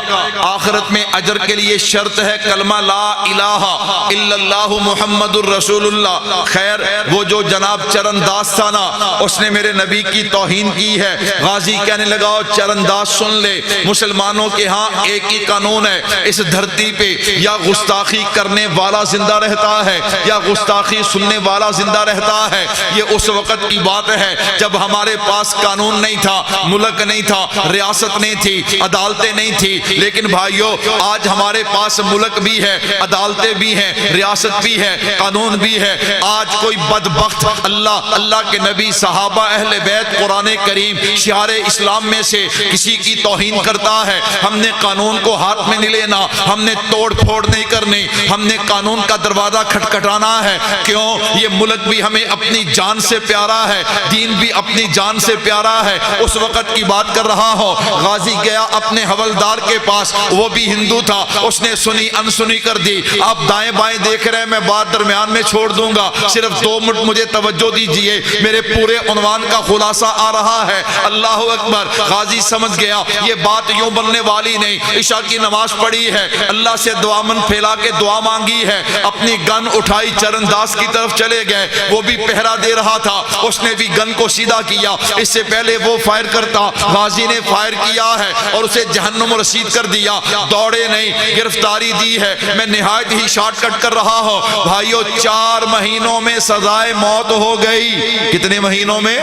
آخرت میں اجر کے لیے شرط ہے کلمہ لا الہ الا اللہ محمد الرسول اللہ۔ خیر وہ جو جناب چرن داس تھا نا، اس نے میرے نبی کی توہین کی ہے۔ غازی کہنے لگا چرن داس سن لے، مسلمانوں کے ہاں ایک ہی قانون ہے اس دھرتی پہ، یا گستاخی کرنے والا زندہ رہتا ہے یا گستاخی سننے والا زندہ رہتا ہے۔ یہ اس وقت کی بات ہے جب ہمارے پاس قانون نہیں تھا، ملک نہیں تھا، ریاست نہیں تھی، عدالتیں نہیں تھی، لیکن بھائیو آج ہمارے پاس ملک بھی ہے، عدالتیں بھی ہیں، ریاست بھی ہے، قانون بھی ہے۔ آج کوئی بدبخت اللہ کے نبی، صحابہ، اہل بیت، قرآن کریم، شعار اسلام میں سے کسی کی توہین کرتا ہے، ہم نے قانون کو ہاتھ میں نہیں لینا، ہم نے توڑ پھوڑ نہیں کرنی، ہم نے قانون کا دروازہ کھٹکھٹانا ہے۔ کیوں؟ یہ ملک بھی ہمیں اپنی جان سے پیارا ہے، دین بھی اپنی جان سے پیارا ہے۔ اس وقت کی بات کر رہا ہوں، غازی گیا اپنے حوالدار کے پاس، وہ بھی ہندو تھا، اس نے سنی انسنی کر دی۔ آپ دائیں بائیں دیکھ رہے ہیں، میں بات درمیان میں چھوڑ دوں گا، صرف 2 منٹ مجھے توجہ دیجئے، میرے پورے عنوان کا خلاصہ آ رہا ہے۔ اللہ اکبر۔ غازی سمجھ گیا یہ بات یوں بننے والی نہیں، عشاء کی نماز پڑھی ہے، اللہ سے دعا من پھیلا کے دعا مانگی ہے، اپنی گن اٹھائی، چرن داس کی طرف چلے گئے، وہ بھی پہرا دے رہا تھا، اس نے بھی گن کو سیدھا کیا، اس سے پہلے وہ فائر کرتا، غازی نے فائر کیا ہے اور اسے جہنم رسید کر دیا۔ دوڑے نہیں، گرفتاری دی ہے۔ میں نہایت ہی شارٹ کٹ کر رہا ہوں بھائیو، 4 مہینوں میں سزائے موت ہو گئی۔ کتنے مہینوں میں؟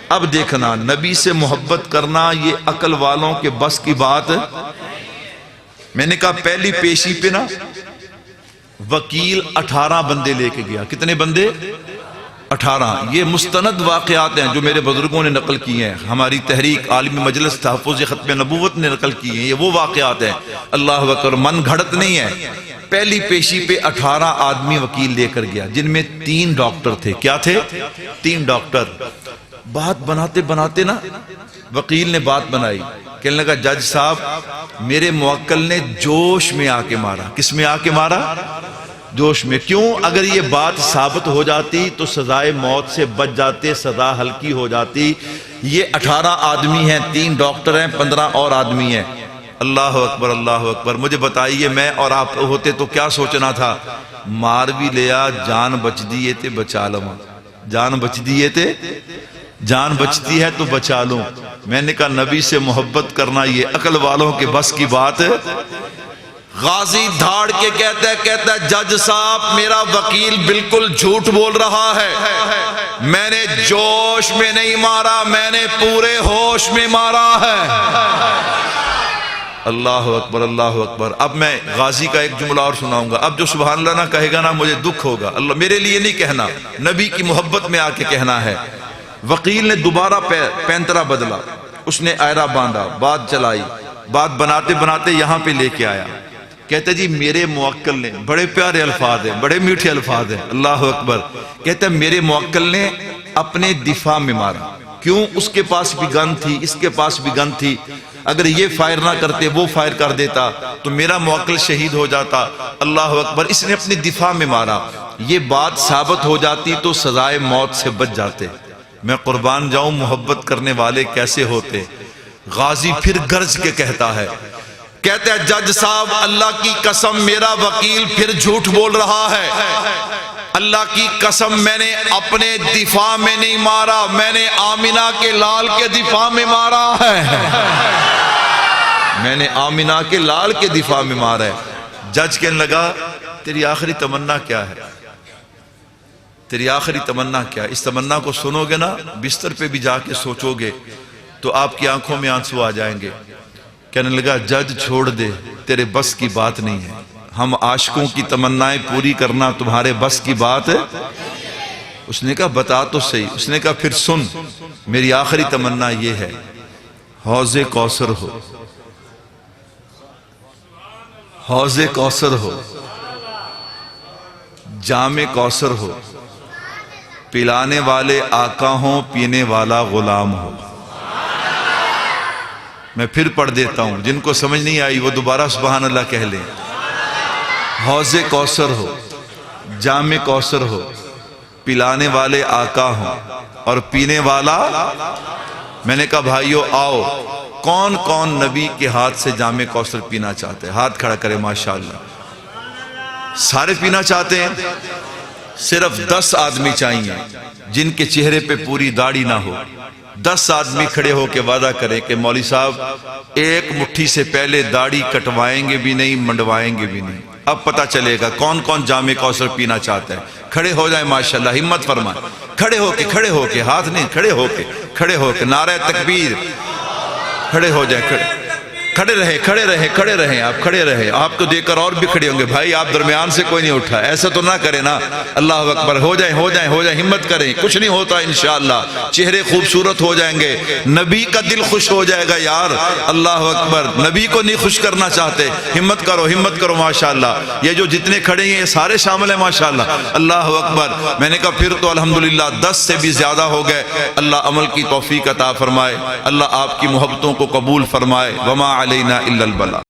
اب دیکھنا، نبی سے محبت کرنا یہ عقل والوں کے بس کی بات۔ میں نے کہا پہلی پیشی پہ نا وکیل 18 بندے لے کے گیا۔ کتنے بندے؟ 18۔ یہ مستند واقعات ہیں جو میرے بزرگوں نے نقل کیے ہیں، ہماری تحریک عالمی مجلس تحفظ ختم نبوت نے نقل کیے ہیں، یہ وہ واقعات ہیں، اللہ اکبر، من گھڑت نہیں ہے۔ پہلی پیشی پہ 18 آدمی وکیل لے کر گیا، جن میں 3 ڈاکٹر تھے۔ کیا تھے؟ 3 ڈاکٹر۔ بات بناتے بناتے نا وکیل نے بات بنائی، کہنے لگا جج صاحب میرے موکل نے جوش میں آ کے مارا۔ کس میں آ کے مارا؟ جوش میں۔ کیوں؟ اگر یہ بات ثابت ہو جاتی تو سزائے موت سے بچ جاتے، سزا ہلکی ہو جاتی۔ یہ 18 آدمی ہیں، 3 ڈاکٹر ہیں، 15 اور آدمی ہیں۔ اللہ اکبر، اللہ اکبر۔ مجھے بتائیے میں اور آپ ہوتے تو کیا سوچنا تھا؟ مار بھی لیا، جان بچ دیے تھے، بچا لوں، جان بچ دیے تھے، جان بچتی ہے تو بچا لوں۔ میں نے کہا نبی سے محبت کرنا یہ عقل والوں کے بس کی بات ہے۔ غازی دھاڑ کے کہتا ہے جج صاحب میرا وکیل بالکل جھوٹ بول رہا ہے، میں نے جوش میں نہیں مارا، میں نے پورے ہوش میں مارا ہے۔ اللہ اکبر، اللہ اکبر۔ اب میں غازی کا ایک جملہ اور سناؤں گا، اب جو سبحان اللہ نہ کہے گا نا مجھے دکھ ہوگا، اللہ میرے لیے نہیں کہنا، نبی کی محبت میں آ کے کہنا ہے۔ وکیل نے دوبارہ پینترا بدلا، اس نے آئرہ باندھا، بات چلائی، بات بناتے بناتے یہاں پہ لے کے آیا، کہتا جی میرے موکل نے، بڑے پیارے الفاظ ہیں، بڑے میٹھے الفاظ ہیں، اللہ اکبر، کہتا میرے موکل نے اپنے دفاع میں مارا۔ کیوں؟ اس کے پاس بھی گن تھی، اس کے پاس بھی گن تھی، اگر یہ فائر نہ کرتے وہ فائر کر دیتا تو میرا موکل شہید ہو جاتا۔ اللہ اکبر، اس نے اپنے دفاع میں مارا۔ یہ بات ثابت ہو جاتی تو سزائے موت سے بچ جاتے۔ میں قربان جاؤں محبت کرنے والے کیسے ہوتے۔ غازی پھر گرج کے کہتا ہے جج صاحب اللہ کی قسم میرا وکیل پھر جھوٹ بول رہا ہے، اللہ کی قسم میں نے اپنے دفاع میں نہیں مارا، میں نے آمنہ کے لال کے دفاع میں مارا ہے، میں نے آمنہ کے لال کے دفاع میں مارا ہے۔ جج کہنے لگا تیری آخری تمنا کیا ہے؟ تیری آخری تمنا کیا؟ اس تمنا کو سنو گے نا، بستر پہ بھی جا کے سوچو گے تو آپ کی آنکھوں میں آنسو آ جائیں گے۔ کہنے لگا جج چھوڑ دے، تیرے بس کی بات نہیں ہے، ہم عاشقوں کی تمنائیں پوری کرنا تمہارے بس کی بات ہے۔ اس نے کہا بتا تو صحیح۔ اس نے کہا پھر سن، میری آخری تمنا یہ ہے، حوض کوثر ہو، حوض کوثر ہو، جام کوثر ہو، پلانے والے آقا ہوں، پینے والا غلام ہو۔ میں پھر پڑھ دیتا ہوں، جن کو سمجھ نہیں آئی وہ دوبارہ سبحان اللہ کہہ لیں۔ حوض کوثر ہو، جام کوثر ہو، پلانے والے آقا ہوں اور پینے والا۔ میں نے کہا بھائیو آؤ، کون کون نبی کے ہاتھ سے جام کوثر پینا چاہتے ہیں؟ ہاتھ کھڑا کرے ماشاءاللہ۔ سارے پینا چاہتے ہیں؟ صرف 10 آدمی چاہیے جن کے چہرے پہ پوری داڑھی نہ ہو۔ 10 آدمی کھڑے ہو کے وعدہ کریں کہ مولوی صاحب ایک مٹھی سے پہلے داڑھی کٹوائیں گے بھی نہیں، منڈوائیں گے بھی نہیں۔ اب پتہ چلے گا کون کون جام کوثر پینا چاہتا ہے۔ کھڑے ہو جائیں ماشاءاللہ، ہمت فرمائیں، کھڑے ہو کے ہاتھ نہیں، کھڑے ہو کے نعرہ تکبیر، کھڑے ہو جائیں، کھڑے رہیں، آپ کھڑے رہیں۔ آپ کو دیکھ کر اور بھی کھڑے ہوں گے۔ بھائی آپ درمیان سے کوئی نہیں اٹھا، ایسا تو نہ کریں نا۔ اللہ اکبر، ہو جائیں، ہمت کریں، کچھ نہیں ہوتا انشاءاللہ۔ چہرے خوبصورت ہو جائیں گے، نبی کا دل خوش ہو جائے گا یار۔ اللہ اکبر، نبی کو نہیں خوش کرنا چاہتے؟ ہمت کرو ماشاءاللہ۔ یہ جو جتنے کھڑے ہیں یہ سارے شامل ہیں ماشاءاللہ۔ اللہ اکبر۔ میں نے کہا پھر تو الحمدللہ 10 سے بھی زیادہ ہو گئے۔ اللہ عمل کی توفیق عطا فرمائے، اللہ آپ کی محبتوں کو قبول فرمائے۔ وما علینا الا البلاغ۔